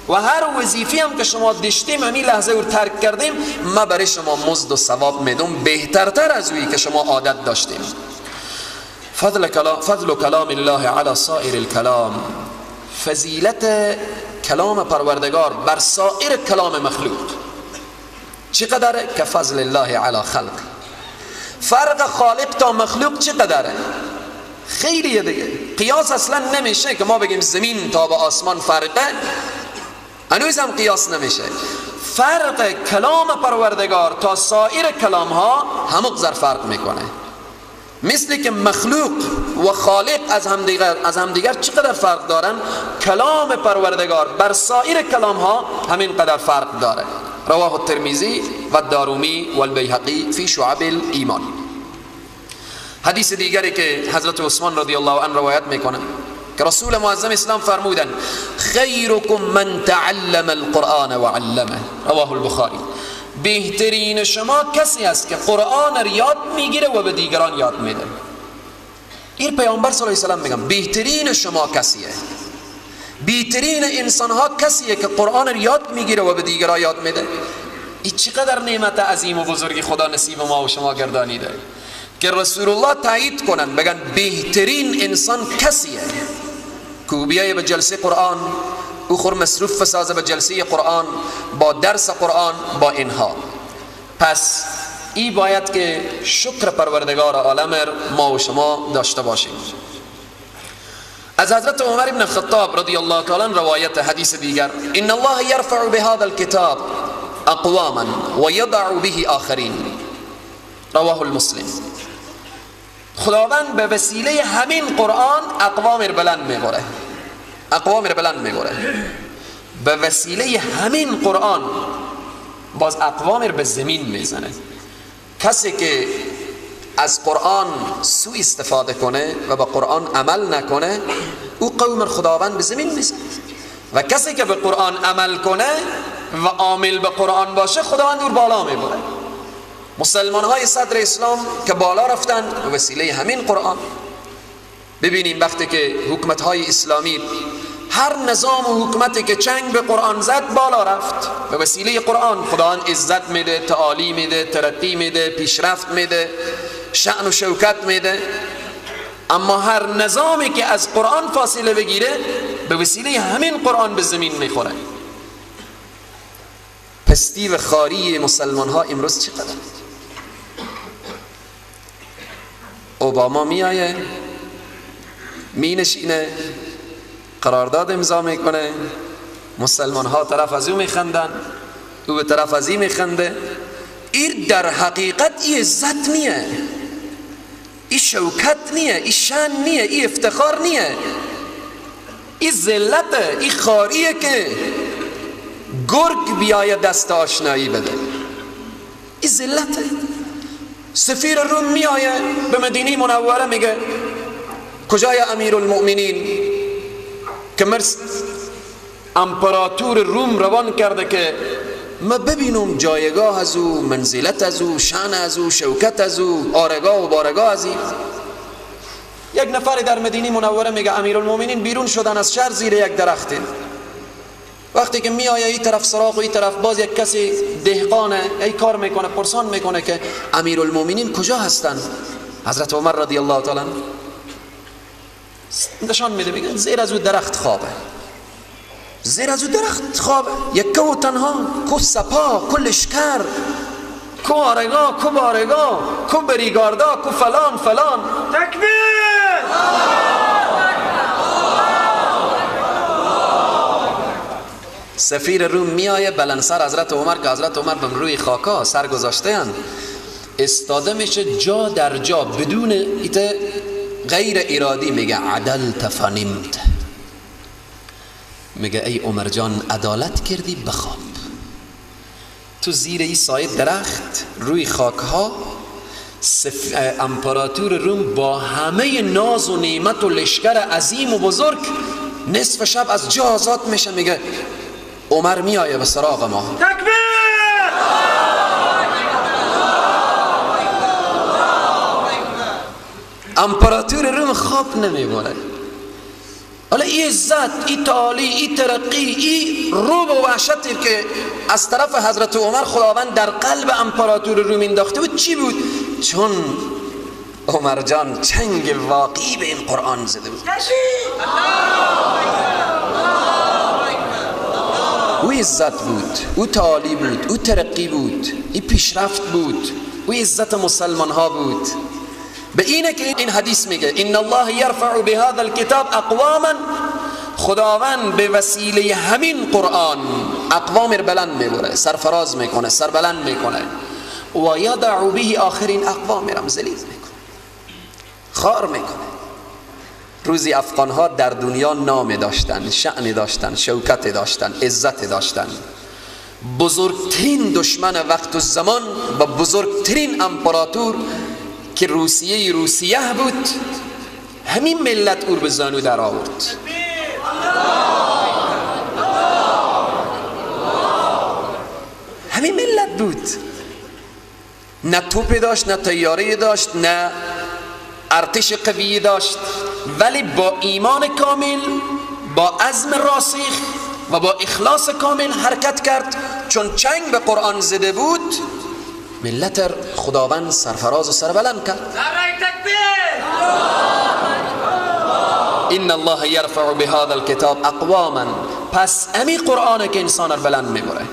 C: و هر وظیفی هم که شما داشتیم همین لحظه رو ترک کردیم، ما برای شما مزد و ثواب میدم بهترتر از اویی که شما عادت داشتیم. فضل کلام الله علی سائر الکلام، فضیلت کلام پروردگار بر سایر کلام مخلوق چقدره؟ که فضل الله علی خلق. فرق خالق تا مخلوق چقدره؟ خیلیه دیگه. قیاس اصلا نمیشه که ما بگیم زمین تا به آسمان فرقه، هنوز هم قیاس نمیشه. فرق کلام پروردگار تا سایر کلام ها همقدر فرق میکنه. مثل که مخلوق و خالق از همدیگر چقدر فرق دارن، کلام پروردگار بر سایر کلام ها همین قدر فرق داره. رواه الترمذی و الدارمی و البیهقی فی شعب الایمان. حدیث دیگری که حضرت عثمان رضی الله عنه روایت میکنه که رسول معظم اسلام فرمودن خیرکم من تعلم القرآن و علمه، رواه البخاری. بهترین شما کسی است که قرآن را یاد میگیره و به دیگران یاد میده. این پیامبر صلی الله علیه و سلم میگم بهترین شما کسیه، بهترین انسان ها کسیه که قرآن را یاد میگیره و به دیگران یاد میده. این چقدر نعمت عظیم و بزرگی خدا نصیب ما و شما گردانیده. که رسول الله تایید کنن، بگن بهترین انسان کسیه که بیایه به جلسه قرآن، او خور مصروف بسازه به جلسه قرآن، با درس قرآن، با اینها. پس این باید که شکر پروردگار عالم ما و شما داشته باشیم. از حضرت عمر بن الخطاب رضی الله تعالی عنه روایت حدیث دیگر، ان الله یرفع بهذا الكتاب اقواما و یضع به آخرین، رواه المسلم. خداوند به وسیله همین قرآن اقوام بلند می‌بره، اقوام بلند می‌بره. به وسیله همین قرآن باز اقوام به زمین میزنه. کسی که از قرآن سوء استفاده کنه و با قرآن عمل نکنه، او قوم خداوند به زمین میزنه. و کسی که به قرآن عمل کنه و عامل به قرآن باشه، خداوند او بالا میبره. مسلمان های صدر اسلام که بالا رفتن به وسیله همین قرآن. ببینیم وقتی که حکومت های اسلامی، هر نظام و حکومتی که چنگ به قرآن زد بالا رفت. به وسیله قرآن خداوند عزت میده، تعالی میده، ترقی میده، پیشرفت میده، شأن و شوکت میده. اما هر نظامی که از قرآن فاصله بگیره، به وسیله همین قرآن به زمین میخوره. پستی و خاری مسلمان ها امروز چقدر؟ اوباما میایه، مینشینه، قرارداد امضا میکنه، مسلمان ها طرف از او میخندن، او به طرف از این میخنده. این در حقیقت این عزت نیه، این شوکت نیه، این شان نیه، این افتخار نیه، این ذلته، این خاریه که گرگ بیایه دست آشنایی بده. این ذلته. سفیر روم میایه به مدینه منوره میگه کجای امیرالمؤمنین که مرس امپراتور روم روان کرده که ما ببینم جایگاه از او، منزلت از او، شان از او، شوکت از او، آرگاه و بارگاه از این. یک نفر در مدینه منوره میگه امیرالمؤمنین بیرون شدن از شهر زیر یک درخته. وقتی که میآیه این طرف سراغ و این طرف باز یک کسی دهقانه ای کار میکنه، پرسان میکنه که امیرالمؤمنین کجا هستن؟ حضرت عمر رضی الله تعالی عنه نشان میده، میگه زیر از او درخت خوابه، زیر از او درخت خوابه، یک و تنها، کو سپا، کو لشکر، کو آرگاه، کو بارگاه، کو بریگاردا، کو فلان فلان. تکبیر! سفیر روم میایه بلندسر حضرت عمر که حضرت عمر به روی خاکا سر گذاشته اند، استاده میشه جا در جا بدون ایت غیر ارادی، میگه عدلت فنمت، میگه ای عمر جان عدالت کردی، بخواب. تو زیر این سایه درخت روی خاک ها امپراتور روم با همه ناز و نعمت و لشکر عظیم و بزرگ نصف شب از جا آزاد میشه، میگه عمر میآیه به سراغ ما. تکبیر! امپراتور روم خواب نمیبره. حالا این عزت، این تعالی، این ترقی، این روب و وحشتی که از طرف حضرت عمر خداوند در قلب امپراتور روم انداخته بود چی بود؟ چون عمر جان چنگ واقعی به این قرآن زده بود. او عزت بود، او تعالی بود، او ترقی بود، این پیشرفت بود، او عزت مسلمان ها بود. به اینه که این حدیث میگه ان الله یرفع بهذا الكتاب اقواما، خداوند به وسیله همین قرآن اقوام بلند میبره، سرفراز میکنه، سربلند میکنه، و یضع به آخرین، اقوام را ذلیل میکنه، خار میکنه. روزی افغان ها در دنیا نام داشتن، شأن داشتن، شوکت داشتن، عزت داشتن. بزرگترین دشمن وقت و زمان و بزرگترین امپراتور که روسیه بود، همین ملت او به زانو در آورد. همین ملت بود. نه توپ داشت، نه طیاره داشت، نه ارتش قوی داشت، ولی با ایمان کامل، با عزم راسخ و با اخلاص کامل حرکت کرد. چون چنگ به قرآن زده بود، ملت خداوند سرفراز و سربلند کرد. ان الله یرفع بهذا الكتاب اقواما. پس امی قرآن که انسان رو بلند میبره.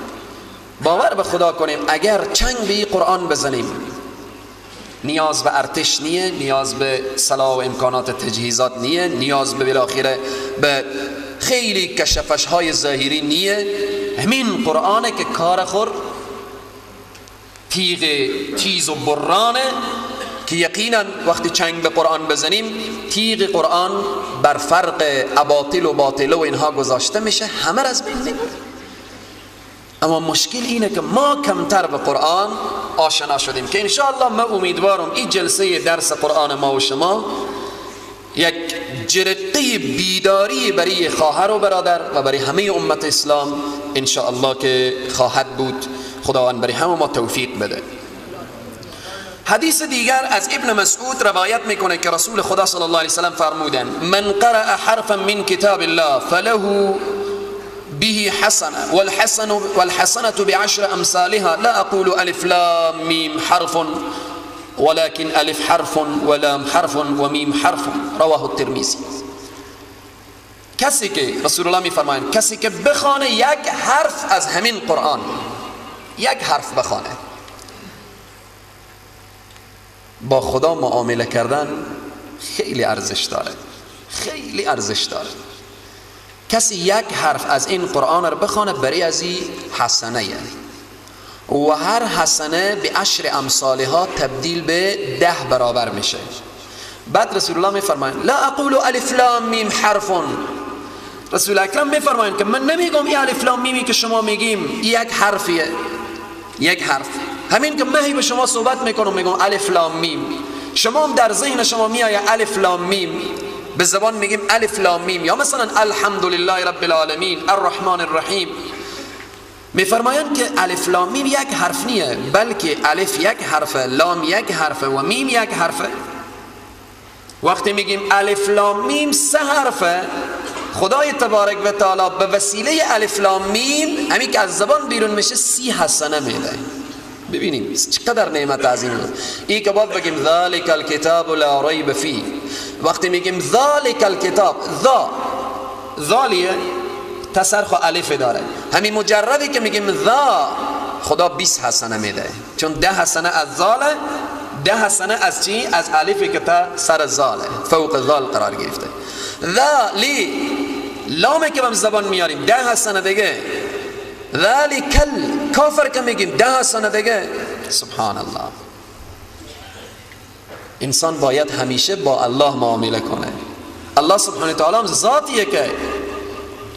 C: باور به خدا کنیم اگر چنگ به این قرآن بزنیم، نیاز به ارتش نیه، نیاز به سلاح و امکانات تجهیزات نیه، نیاز به بالاخره به خیلی کشفش های ظاهری نیه. همین قرآنه که کار خور تیغ تیز و برانه که یقینا وقتی چنگ به قرآن بزنیم تیغ قرآن بر فرق اباطل و باطل و اینها گذاشته میشه، همه از بین میبره. اما مشکل اینه که ما کمتر به قرآن آشنا شدیم که انشاءالله من امیدوارم این جلسه درس قرآن ما و شما یک جرقه بیداری برای خواهر و برادر و برای همه امت اسلام انشاءالله که خواهد بود. خداوند برای همه ما توفیق بده. حدیث دیگر از ابن مسعود روایت میکنه که رسول خدا صلی الله علیه وسلم فرمودن من قرأ حرفا من کتاب الله فله به حسنه والحسنه بعشر امثالها لا اقول الف لام میم حرف ولكن الف حرف ولام حرف ومیم حرف. رواه الترمذی. کسی که رسول الله میفرمایند کسی که بخونه یک حرف از همین قرآن، یک حرف بخونه، با خدا معامله کردن خیلی ارزش داره، خیلی ارزش داره. کسی یک حرف از این قرآن رو بخونه برای از این حسنه و هر حسنه به 10 امثالها تبدیل به 10 برابر میشه. بعد رسول الله میفرمایند لا اقول الف لام میم حرف. رسول اکرم میفرمایند که من نمیگم این الف لام میمی که شما میگیم یک حرفیه، یک حرف. همین که من به شما صحبت میکنم میگم الف لام میم، شما هم در ذهن شما میآید الف لام میم، به زبان میگیم الف لام میم، یا مثلا الحمدلله رب العالمین الرحمن الرحیم. میفرمایند که الف لام میم یک حرف نیه، بلکه الف یک حرفه، لام یک حرفه و میم یک حرفه. وقتی میگیم الف لام میم 3 حرفه، خدای تبارک و تعالی به وسیله الف لام میم همین که از زبان بیرون میشه 30 حسنه میده. ببینیم چقدر نعمت عظیمه. این که باید بگیم ذالک الکتاب لا ریب فیه. وقتی میگیم ذالک الکتاب، ذالیه تصرف الف داره، همین مجردی که میگیم ذا خدا 20 حسنه میده، چون 10 حسنه از ذاله، 10 حسنه از چی؟ از الفی که تا سر ذاله، فوق ذال قرار گرفته. ذالی لامی که به زبان میاریم 10 حسنه دیگه. ذالک کافر که میگیم 10 حسنه دیگه. سبحان الله. انسان باید همیشه با الله معامله کنه. الله سبحانه تعالی هم ذاتیه که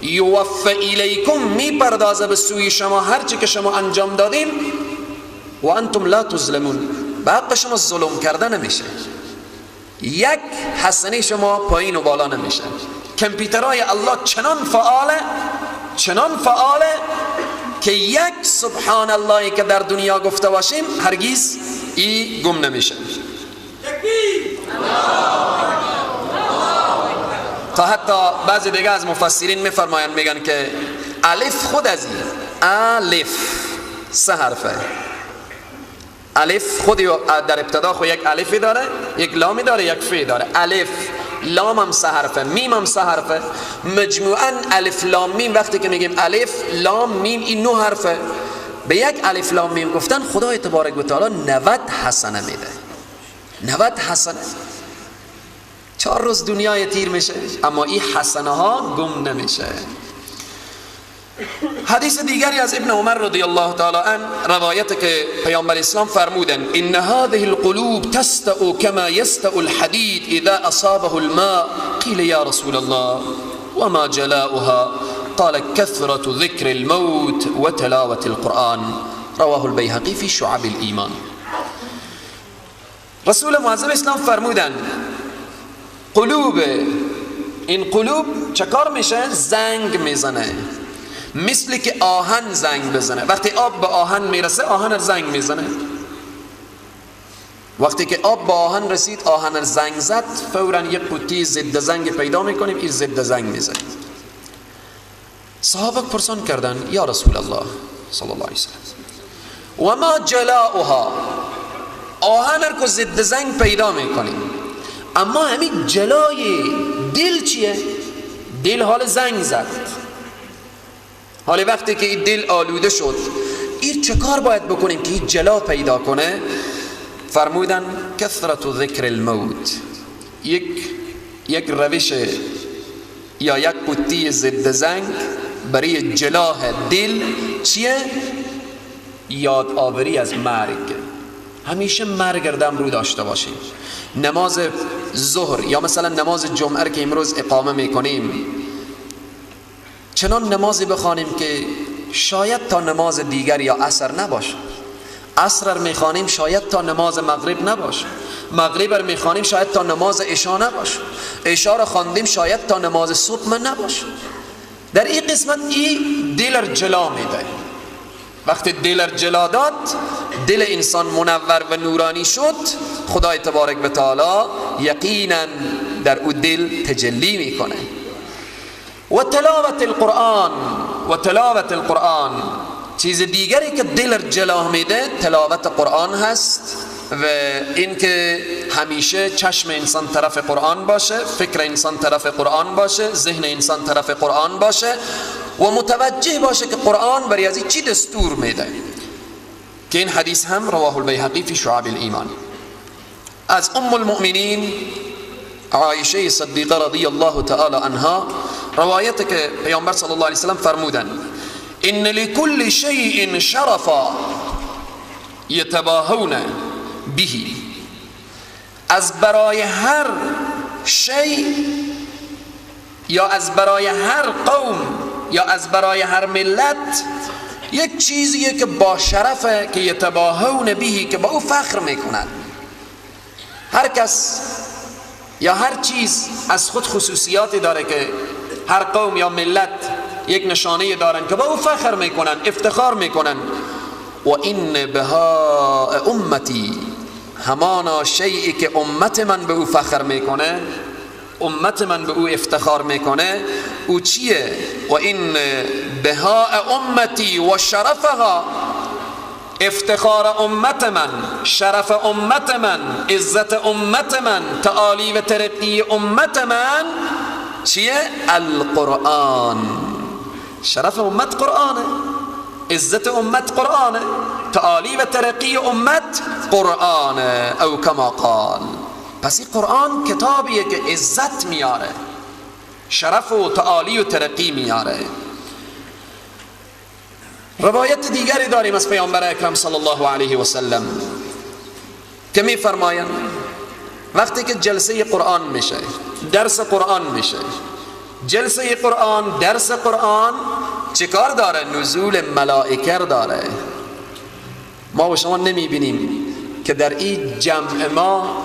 C: یوفی الیکم میپردازه به سوی شما هر چی که شما انجام دادیم و انتم لا تظلمون، به حق شما ظلم کرده نمیشه، یک حسنه شما پایین و بالا نمیشه. کامپیوترهای الله چنان فعاله که یک سبحان اللهی که در دنیا گفته باشیم هرگز ای گم نمیشه. تا حتی بعضی دیگه از مفسرین میفرمایند میگن که الف خود از این الف 3 حرفه. الف خود در ابتدا خود یک الفی داره، یک لامی داره، یک فی داره. الف لام هم 3 حرفه، میم هم 3 حرفه. مجموعاً الف لام میم وقتی که میگیم الف لام میم این 9 حرفه. به یک الف لام میم گفتن خدای تبارک و تعالی 90 حسنه میده. 90 حسنه. 4 روز دنیای تیر میشه اما این حسنه ها گم نمیشه. حدیث دیگری از ابن عمر رضی الله تعالی عنه روایت که پیامبر اسلام فرمودن ان هذه القلوب تستأ كما يستأ الحديد اذا اصابه الماء قيل يا رسول الله وما جلاؤها قال كثرة ذكر الموت وتلاوة القرآن. رواه البيهقي في شعب الإيمان. رسول معظم اسلام فرمودن قلوب، این قلوب چکار میشه؟ زنگ میزنه، مثل که آهن زنگ بزنه. وقتی آب به آهن میرسه آهن زنگ میزنه. وقتی که آب به آهن رسید آهن زنگ زد، فوراً یک قوطی ضد زنگ پیدا میکنیم، این ضد زنگ میزنه. صحابه پرسان کردن یا رسول الله صلی الله علیه وسلم و ما جلاؤها، آهن هر که ضد زنگ پیدا میکنیم، اما همین جلای دل چیه؟ دل حال زنگ زد، حال وقتی که این دل آلوده شد، این چه کار باید بکنیم که این جلا پیدا کنه؟ فرمودن کثرت ذکر الموت، یک روش یا یک قطی ضد زنگ برای جلاه دل چیه؟ یاد آوری از مرگ. همیشه مرگ دم رو داشته باشیم. نماز ظهر یا مثلا نماز جمعه که امروز اقامه میکنیم، چنان نمازی بخوانیم که شاید تا نماز دیگر یا عصر نباشه. عصر میخوانیم شاید تا نماز مغرب نباشه. مغرب رو میخوانیم شاید تا نماز عشا نباشه. عشا رو خواندیم شاید تا نماز صبح نباشه. در این قسمت این دل را جلا میده. وقتی دل را جلا داد، دل انسان منور و نورانی شد، خدای تبارک و تعالی یقینا در او دل تجلی میکنه. و تلاوت القرآن چیز دیگری که دل را جلا میده تلاوت قرآن هست، و این که همیشه چشم انسان طرف قرآن باشه، فکر انسان طرف قرآن باشه، ذهن انسان طرف قرآن باشه و متوجه باشه که قرآن برای ازی چی دستور میده. که این حدیث هم رواه البیهقی فی شعب الایمان از ام المؤمنین عایشه صدیقه رضی الله تعالی عنها روایت که پیامبر صلی الله علیه وسلم فرمودن ان لكل شیء شرفا یتباهون به، از برای هر شیء یا از برای هر قوم یا از برای هر ملت یک چیزیه که با شرفه که یتباهون به، که با او فخر میکنن. هر کس یا هر چیز از خود خصوصیاتی داره که هر قوم یا ملت یک نشانه دارن که با او فخر میکنن، افتخار میکنن. و این بها امتی، همانا شیئی که امت من به او فخر میکنه، امت من به او افتخار میکنه، او چیه؟ و این بها امتی و شرفها، افتخار امت من، شرف امت من، عزت امت من، تعالی و ترقی امت من چیه؟ القرآن. شرف امت قرآنه، عزت امت قرآنه، تعالی و ترقی امت قرآنه، او کما قال. پس این قرآن کتابیه که عزت میاره، شرف و تعالی و ترقی میاره. روایت دیگری داریم از پیامبر اکرم صلی الله علیه و سلم که می فرمایند وقتی که جلسه قرآن میشه، درس قرآن میشه، جلسه قرآن، درس قرآن چه کار داره؟ نزول ملائکه داره. ما و شما نمی بینیم که در این جمع ما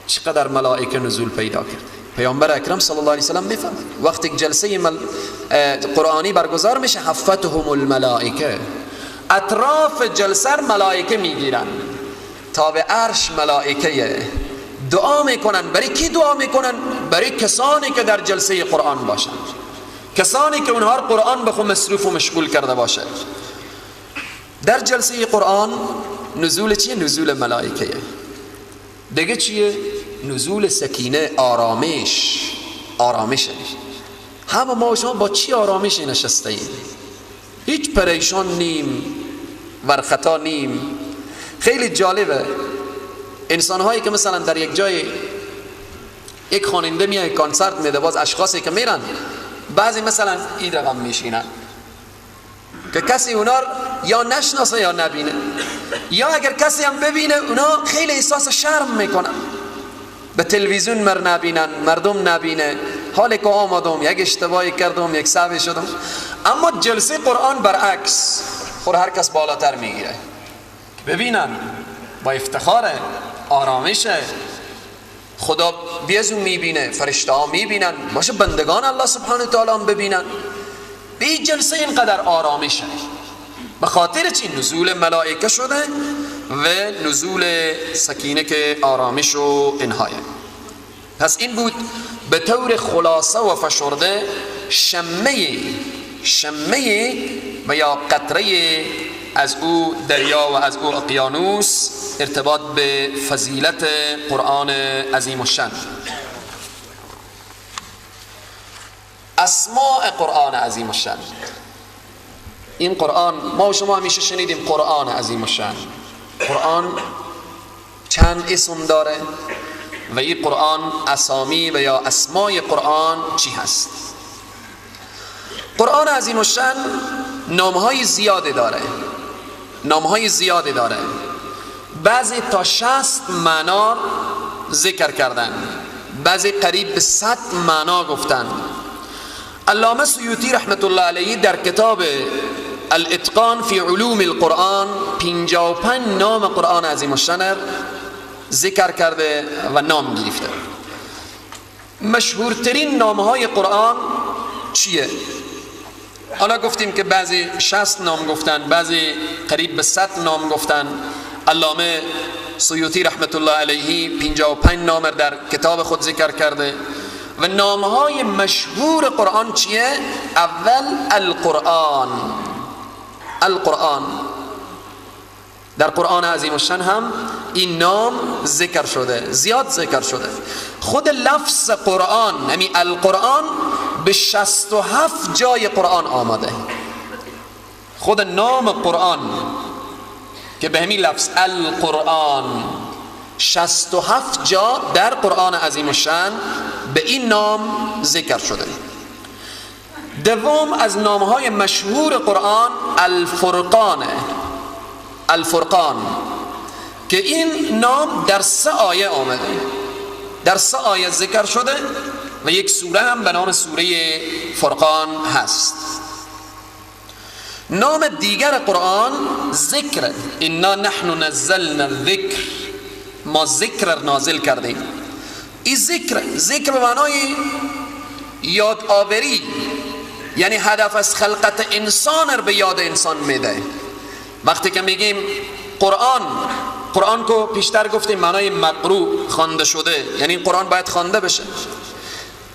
C: چقدر ملائکه نزول پیدا کرد. پیامبر اکرم صلی الله علیه و سلم میفرماید وقتی جلسه قرآنی برگزار میشه، حفتهم الملائکه، اطراف جلسه ملائکه میگیرن تا به عرش ملائکه دعا میکنن. برای کی دعا میکنن؟ برای کسانی که در جلسه قرآن باشند، کسانی که اونها قرآن به خود مصروف و مشغول کرده باشه. در جلسه قرآن نزول چیه؟ نزول ملائکه. دیگه چیه؟ نزول سکینه، آرامشه. همه ما و شما با چی آرامشی نشسته ایم؟ هیچ پریشان نیم، ورخطا نیم. خیلی جالبه انسان هایی که مثلا در یک جای یک خواننده میاد کنسرت میده، باز اشخاصی که میرن بعضی مثلا این رقم میشینن که کسی اونا یا نشناسه یا نبینه، یا اگر کسی هم ببینه اونا خیلی احساس شرم میکنن، به تلویزیون نبینن، مردم نبینه، حالی که آمدم یک اشتباهی کردم، یک سهوی شدم. اما جلسه قرآن برعکس، خور هر کس بالاتر میگیره، ببینن با افتخار، آرامشه، خدا بیازو میبینه، فرشته ها میبینن، باشه بندگان الله سبحانه وتعالی هم ببینن. به این جلسه اینقدر آرامشه. به خاطر چی؟ نزول ملائکه شده و نزول سکینه که آرامش و انهایه. پس این بود به طور خلاصه و فشرده شمه و یا قطره از او دریا و از او اقیانوس ارتباط به فضیلت قرآن عظیم الشان. اسماء قرآن عظیم الشان. این قرآن ما و شما همیشه شنیدیم قرآن عظیم الشان. قرآن چند اسم داره و این قرآن اسامی و یا اسمای قرآن چی هست؟ قرآن عظیم الشان نامهای زیاده داره، نامهای زیاده داره. بعضی تا 60 معنا ذکر کردن، بعضی قریب به 100 معنا گفتن. علامه سیوطی رحمت الله علیه در کتاب الاتقان فی علوم القرآن 55 نام قرآن عظیم الشان ذکر کرده و نام گرفته. مشهورترین نامهای قرآن چیه؟ حالا گفتیم که بعضی 60 نام گفتن، بعضی قریب به 100 نام گفتن. علامه سیوطی رحمت الله علیه 55 نام در کتاب خود ذکر کرده. و نامهای مشهور قرآن چیه؟ اول القرآن. القرآن در قرآن عظیم الشان هم این نام ذکر شده، زیاد ذکر شده. خود لفظ قرآن یعنی القرآن به 67 جای قرآن آمده. خود نام قرآن که به همین لفظ القرآن 67 جا در قرآن عظیم الشان به این نام ذکر شده. دوم از نامهای مشهور قرآن الفرقان. الفرقان که این نام در 3 آیه آمده، در 3 آیه ذکر شده و یک سوره هم به نام سوره فرقان هست. نام دیگر قرآن ذکر. انا نحن نزلنا الذکر، ما ذکر نازل کردیم. این ذکر به معنای یاد آوری، یعنی هدف از خلقت انسان رو به یاد انسان میده. وقتی که میگیم قرآن کو پیشتر گفتیم معنای مقروء، خوانده شده، یعنی قرآن باید خوانده بشه.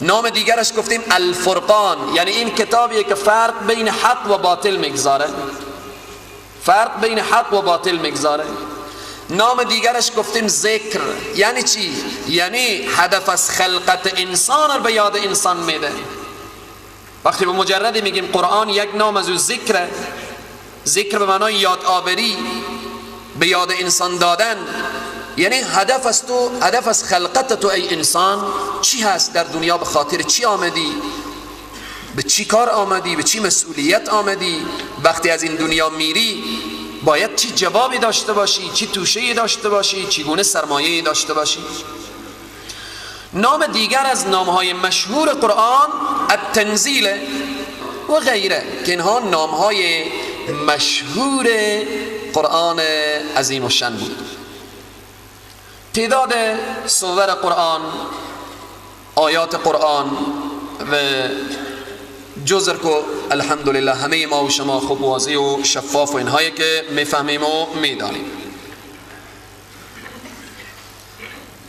C: نام دیگرش گفتیم الفرقان، یعنی این کتابیه که فرق بین حق و باطل میگذاره، فرق بین حق و باطل میگذاره. نام دیگرش گفتیم ذکر، یعنی چی؟ یعنی هدف از خلقت انسان رو به یاد انسان میده. وقتی به مجردی میگیم قرآن، یک نام از او ذکره. ذکر به معنای یاد آوری، به یاد انسان دادن. یعنی هدف از تو، هدف از خلقت تو ای انسان چی هست؟ در دنیا به خاطر چی آمدی؟ به چی کار آمدی؟ به چی مسئولیت آمدی؟ وقتی از این دنیا میری باید چی جوابی داشته باشی؟ چی توشه‌ای داشته باشی؟ چگونه سرمایه‌ای داشته باشی؟ نام دیگر از نامهای مشهور قرآن التنزیل و غیره، که اینها نامهای مشهور قرآن عظیم الشان بود. تعداد سور قرآن، آیات قرآن و جزر کو الحمدلله همه ما و شما خوب واضح و شفاف و اینهایی که میفهمیم و میدانیم.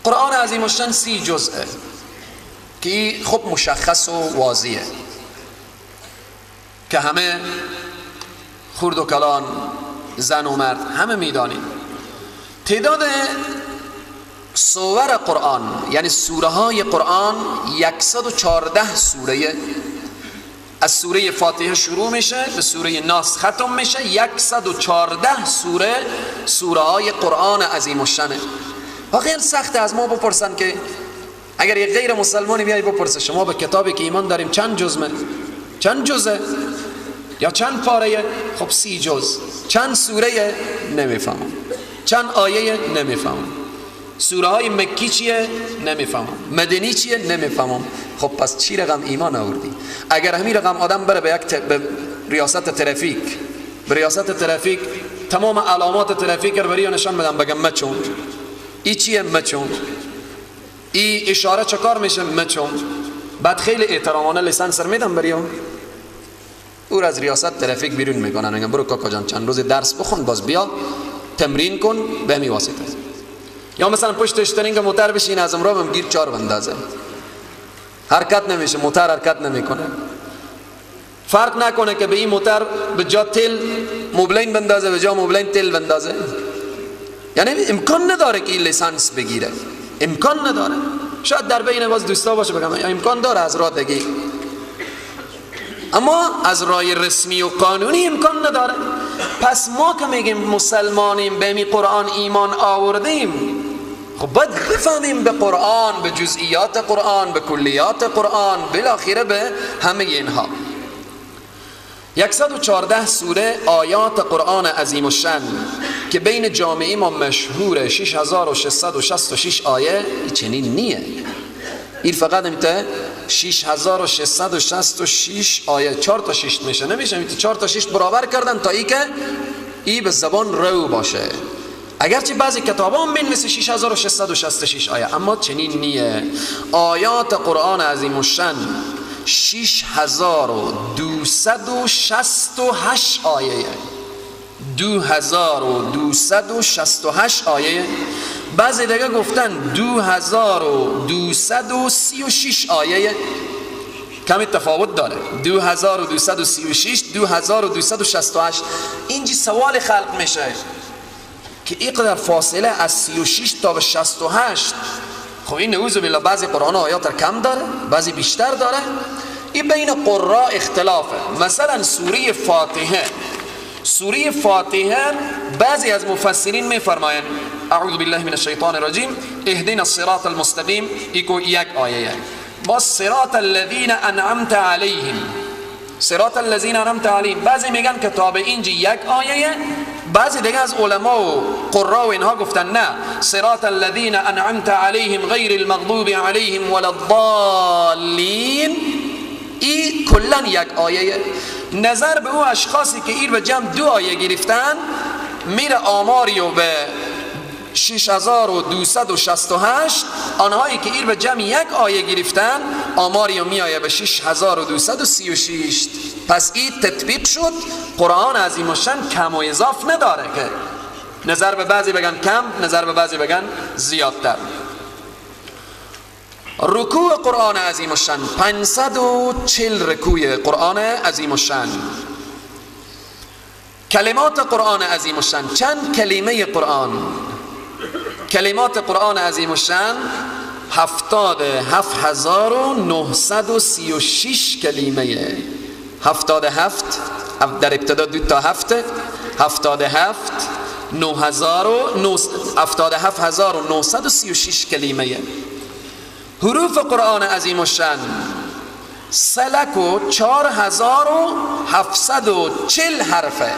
C: قرآن عظیم الشان 30 جزءه که خوب مشخص و واضحه که همه خرد و کلان، زن و مرد همه میدانیم. تعداد سور قرآن یعنی سوره های قرآن 114 سوره. از سوره فاتحه شروع میشه به سوره ناس ختم میشه. 114 سوره های قرآن عظیم الشانه. واقعا سخت از ما بپرسن که اگر یک غیر مسلمانی بیایی بپرسه شما به کتابی که ایمان داریم چند جزمه، چند جزه یا چند پاره؟ خب 30 جز. چند سوره؟ نمیفهمم. چند آیه؟ نمیفهمم. سوره های مکی چیه؟ نمیفهمم. مدنی چیه؟ نمیفهمم. خب پس چی رقم ایمان آوردی؟ اگر همین رقم آدم بره به ریاست ترافیک، به ریاست ترافیک تمام علامات ترافیک رو بری و نشان بدم بگم مچون، ای چیه؟ مچون. ای اشاره چکار میشه؟ مچون. بعد خیلی احترامانه لیسانس رو میدم بریم، او از ریاست ترافیک بیرون میکنن، میگن برو کاکا جان چند روز درس بخون، باز بیا تمرین کن به می واسطه. یا مثلا پشت اشترینگ موتر بشین از امرو هم گیر 4 بندازه، حرکت نمیشه، موتر حرکت نمیکنه. فرق نکنه که به این موتر به جا تل موبلین بندازه به جا موبلین تل بندازه. یعنی امکان نداره که این لیسانس بگیره، امکان نداره. شاید در بین باز دوستا باشه بگم امکان داره از راه بگی، اما از راه رسمی و قانونی امکان نداره. پس ما که میگیم مسلمانیم به می قرآن ایمان آوردیم، خب باید بفهمیم به قرآن، به جزئیات قرآن، به کلیات قرآن، بالاخره به همه اینها. 114 سوره آیات قرآن عظیم الشان که بین جامعه ما مشهوره، 6666 آیه، چنین نیه. این فقط میته 6666 آیه، 4 تا 6 میشه، نمیشه میته 4 تا 6 برابر کردن تا ای که ای به زبان رو باشه. اگرچه بعضی کتابا بنویسه 6666 آیه، اما چنین نیه. آیات قرآن عظیم الشان 6268 آیه، 2268 آیه. بعضی دیگه گفتن 2236 آیه، کمی تفاوت داره. 2236 2268. اینجا سوال خلق میشه که اینقدر فاصله از 36 تا به 68، خب این نعوذ بالله بعضی قرآن آیات کم داره، بعضی بیشتر داره. این بین قراء اختلافه. مثلا سوره فاتحه بعضی از مفسرین میفرمایند اعوذ بالله من الشیطان الرجیم اهدنا الصراط المستقیم، ایکو یک آیه. با صراط الذین انعمت علیهم، صراط الذین انعمت علیهم، بعضی میگن کتاب اینجا یک آیه، بعضی دیگه از علما و قراء و اینها گفتن نه، صراط الذین انعمت علیهم غیر المغضوب علیهم ولا الضالین، این کلا یک آیه. نظر به او اشخاصی که این به جمع 2 آیه گرفتن میره آماری و به 6268، آنهایی که این به جمع 1 آیه گرفتن آماری و میایه به 6236. پس این تطبیق شد. قرآن عظیم الشان کم و اضاف نداره که نظر به بعضی بگن کم، نظر به بعضی بگن زیادتر. رکوع قرآن عظیم الشان 540 رکوع قرآن عظیم الشان. کلمات قرآن عظیم الشان، چند کلمه قرآن؟ کلمات قرآن عظیم الشان 77936 کلمه. 77 در ابتدا 2 تا 7، 77936 کلمه. حروف قرآن عظیم الشان سلک و 4740 حرفه.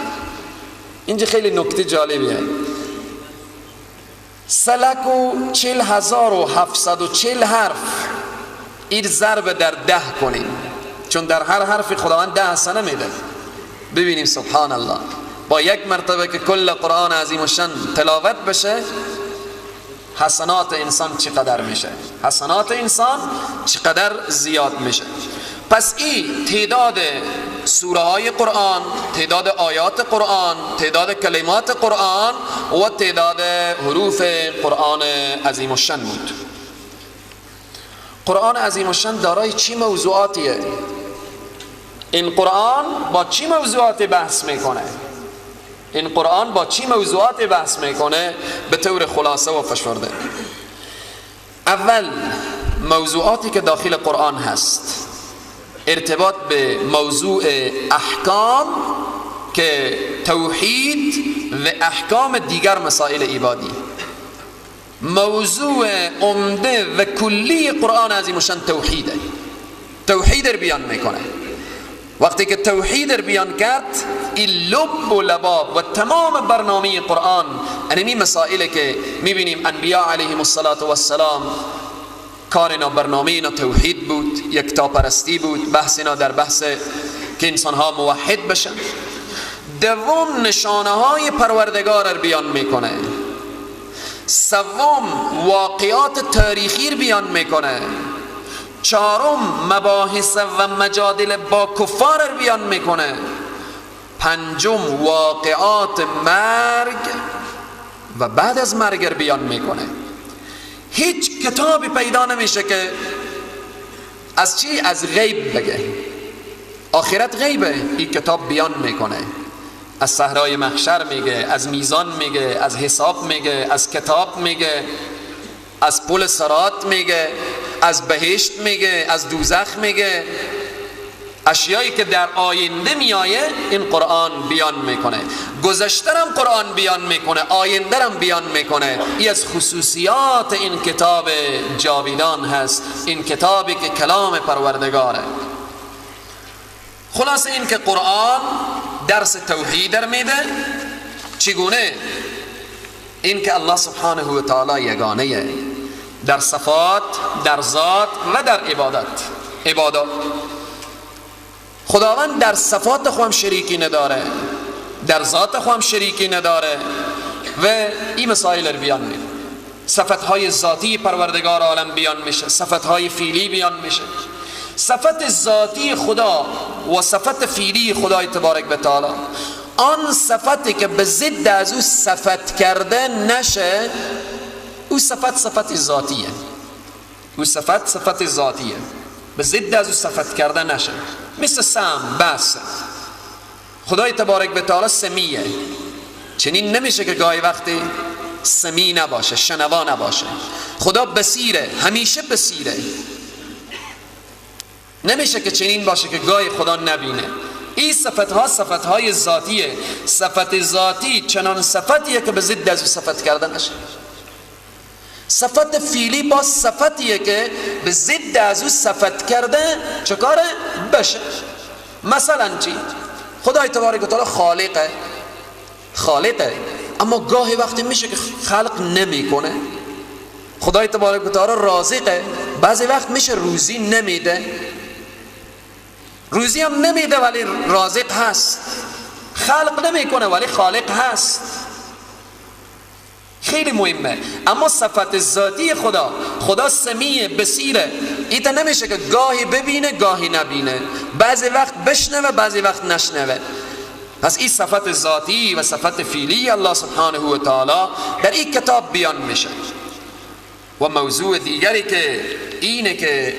C: اینجا خیلی نکته جالبیه. سلک و 40740 حرف، این ضرب در 10 کنیم، چون در هر حرف خداوند 10 حسنه میده. ببینیم سبحان الله، با یک مرتبه که کل قرآن عظیم الشان تلاوت بشه حسنات انسان چقدر میشه، حسنات انسان چقدر زیاد میشه. پس این تعداد سوره های قرآن، تعداد آیات قرآن، تعداد کلمات قرآن و تعداد حروف قرآن عظیم الشان بود. قرآن عظیم الشان دارای چی موضوعاتیه؟ این قرآن با چی موضوعات بحث میکنه؟ این قرآن با چی موضوعات بحث میکنه؟ به طور خلاصه و فشرده. اول موضوعاتی که داخل قرآن هست ارتباط به موضوع احکام که توحید و احکام دیگر مسائل عبادی. موضوع عمده و کلی قرآن عظیم الشان توحیده. توحید رو بیان میکنه. وقتی که توحید رو بیان کرد، این لب و لباب و تمام برنامه قرآن انمی مسائل که میبینیم انبیاء علیهم السلام کار اینا، برنامه اینا توحید بود، یکتاپرستی بود، بحث اینا در بحث که انسان ها موحد بشن. دوم نشانه های پروردگار رو بیان میکنه. سوم واقعات تاریخی رو بیان میکنه. چهارم مباحث و مجادل با کفار رو بیان میکنه. پنجم واقعات مرگ و بعد از مرگ رو بیان میکنه. هیچ کتابی پیدا نمیشه که از چی؟ از غیب بگه. آخرت غیبه، این کتاب بیان میکنه. از صحرای محشر میگه، از میزان میگه، از حساب میگه، از کتاب میگه، از پل صراط میگه، از بهشت میگه، از دوزخ میگه. اشیایی که در آینده میایه این قرآن بیان میکنه. گذشته هم قرآن بیان میکنه، آینده هم بیان میکنه. این از خصوصیات این کتاب جاویدان هست، این کتابی که کلام پروردگاره. خلاص این که قرآن درس توحید در میده. چگونه؟ این که الله سبحانه و تعالی یگانه در صفات، در ذات و در عبادات. خداوند در صفات خودم شریکی نداره، در ذات خودم شریکی نداره و این مسائل رو بیان میده. صفتهای ذاتی پروردگار عالم بیان میشه، صفتهای فعلی بیان میشه. صفت ذاتی خدا و صفت فعلی خدای تبارک و تعالی، آن صفتی که به ضد از او صفت کرده نشه، او صفت ذاتیه. او صفت ذاتیه، به ضد از او صفت کرده نشه. مثل سمع، بس. خدای تبارک و تعالی سمیه، چنین نمیشه که گاهی وقتی سمی نباشه، شنوا نباشه. خدا بصیره، همیشه بصیره. نمیشه که چنین باشه که گاهی خدا نبینه. این صفتهای ذاتیه. صفت ذاتی چنان صفتیه که به ضد از او صفت کرده نشه. صفت فعلی با صفتیه که به ضد از او صفت کرده چه کاره بشه. مثلا چی؟ خدای تبارک و تعالی خالقه، اما گاهی وقتی میشه که خلق نمیکنه. خدای تبارک و تعالی رازقه، بعضی وقت میشه روزی نمیده. روزی هم نمیده ولی رازق هست. خلق نمیکنه ولی خالق هست. خیلی مهمه. اما صفت ذاتی خدا سمیه، بصیره. ایتا نمیشه که گاهی ببینه گاهی نبینه، بعضی وقت بشنوه بعضی وقت نشنوه. پس این صفت ذاتی و صفت فعلی الله سبحانه و تعالی در این کتاب بیان میشه. و موضوع دیگری که اینه که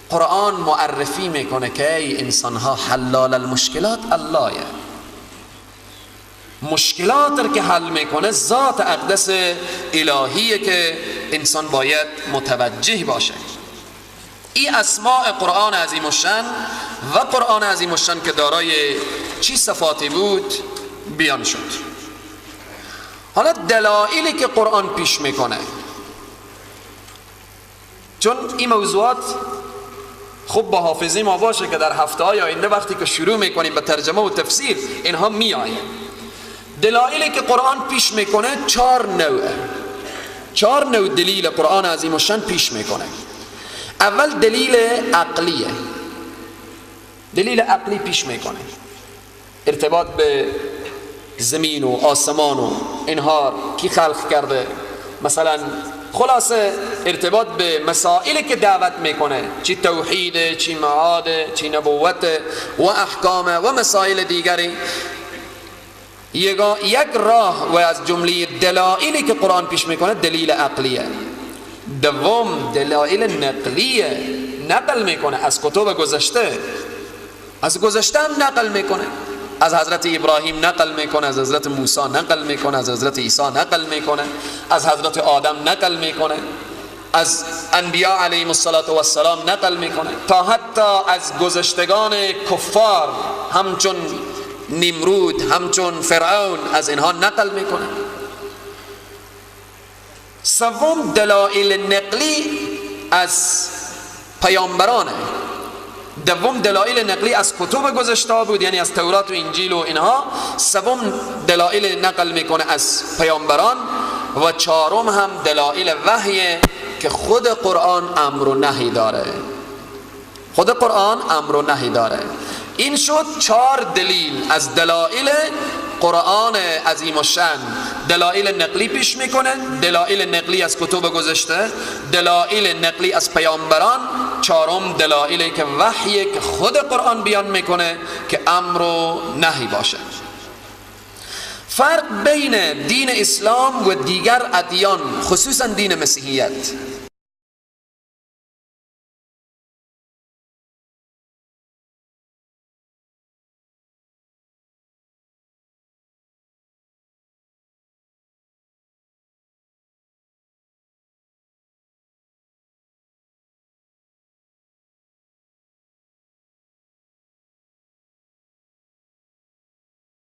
C: قرآن معرفی میکنه که ای انسانها حلال المشکلات اللهه. مشکلات که حل میکنه ذات اقدس الهیه که انسان باید متوجه باشه. این اسماء قرآن عظیم الشان و قرآن عظیم الشان که دارای چی صفاتی بود بیان شد. حالا دلایلی که قرآن پیش میکنه، چون این موضوعات خوب با حافظه ما باشه که در هفته‌های آینده وقتی که شروع میکنیم به ترجمه و تفسیر اینها میآید. دلایلی که قرآن پیش میکنه 4 نوع دلیل قرآن عظیم الشان پیش میکنه. اول دلیل عقلیه. دلیل عقلی پیش میکنه، ارتباط به زمین و آسمان و اینها کی خلق کرده. مثلا خلاصه ارتباط به مسائلی که دعوت میکنه، چی توحید، چی معاد، چی نبوت و احکام و مسائل دیگری. یک راه و از جمله دلایلی که قرآن پیش میکنه دلیل عقلیه. دوم دلایل نقلیه، نقل میکنه از کتب گذشته. از گذشته هم نقل میکنه، از حضرت ابراهیم نقل میکنه، از حضرت موسی نقل میکنه، از حضرت عیسی نقل میکنه، از حضرت آدم نقل میکنه، از انبیاء علیهم السلام نقل میکنه، تا حتی از گذشتگان کفار همچون نمرود، همچون فرعون، از اینها نقل میکنه. سوم دلایل نقلی از پیامبرانه. دوم دلایل نقلی از کتب گذشته بود، یعنی از تورات و انجیل و اینها. سوم دلایل نقل میکنه از پیامبران. و چهارم هم دلایل وحی که خود قرآن امر و نهی داره. خود قرآن امر و نهی داره. این شد 4 دلیل از دلایل قرآن عظیم الشان. دلایل نقلی پیش میکنه، دلایل نقلی از کتب گذشته، دلایل نقلی از پیامبران، چهارم دلایلی که وحی که خود قرآن بیان میکنه که امر و نهی باشه. فرق بین دین اسلام و دیگر ادیان، خصوصا دین مسیحیت،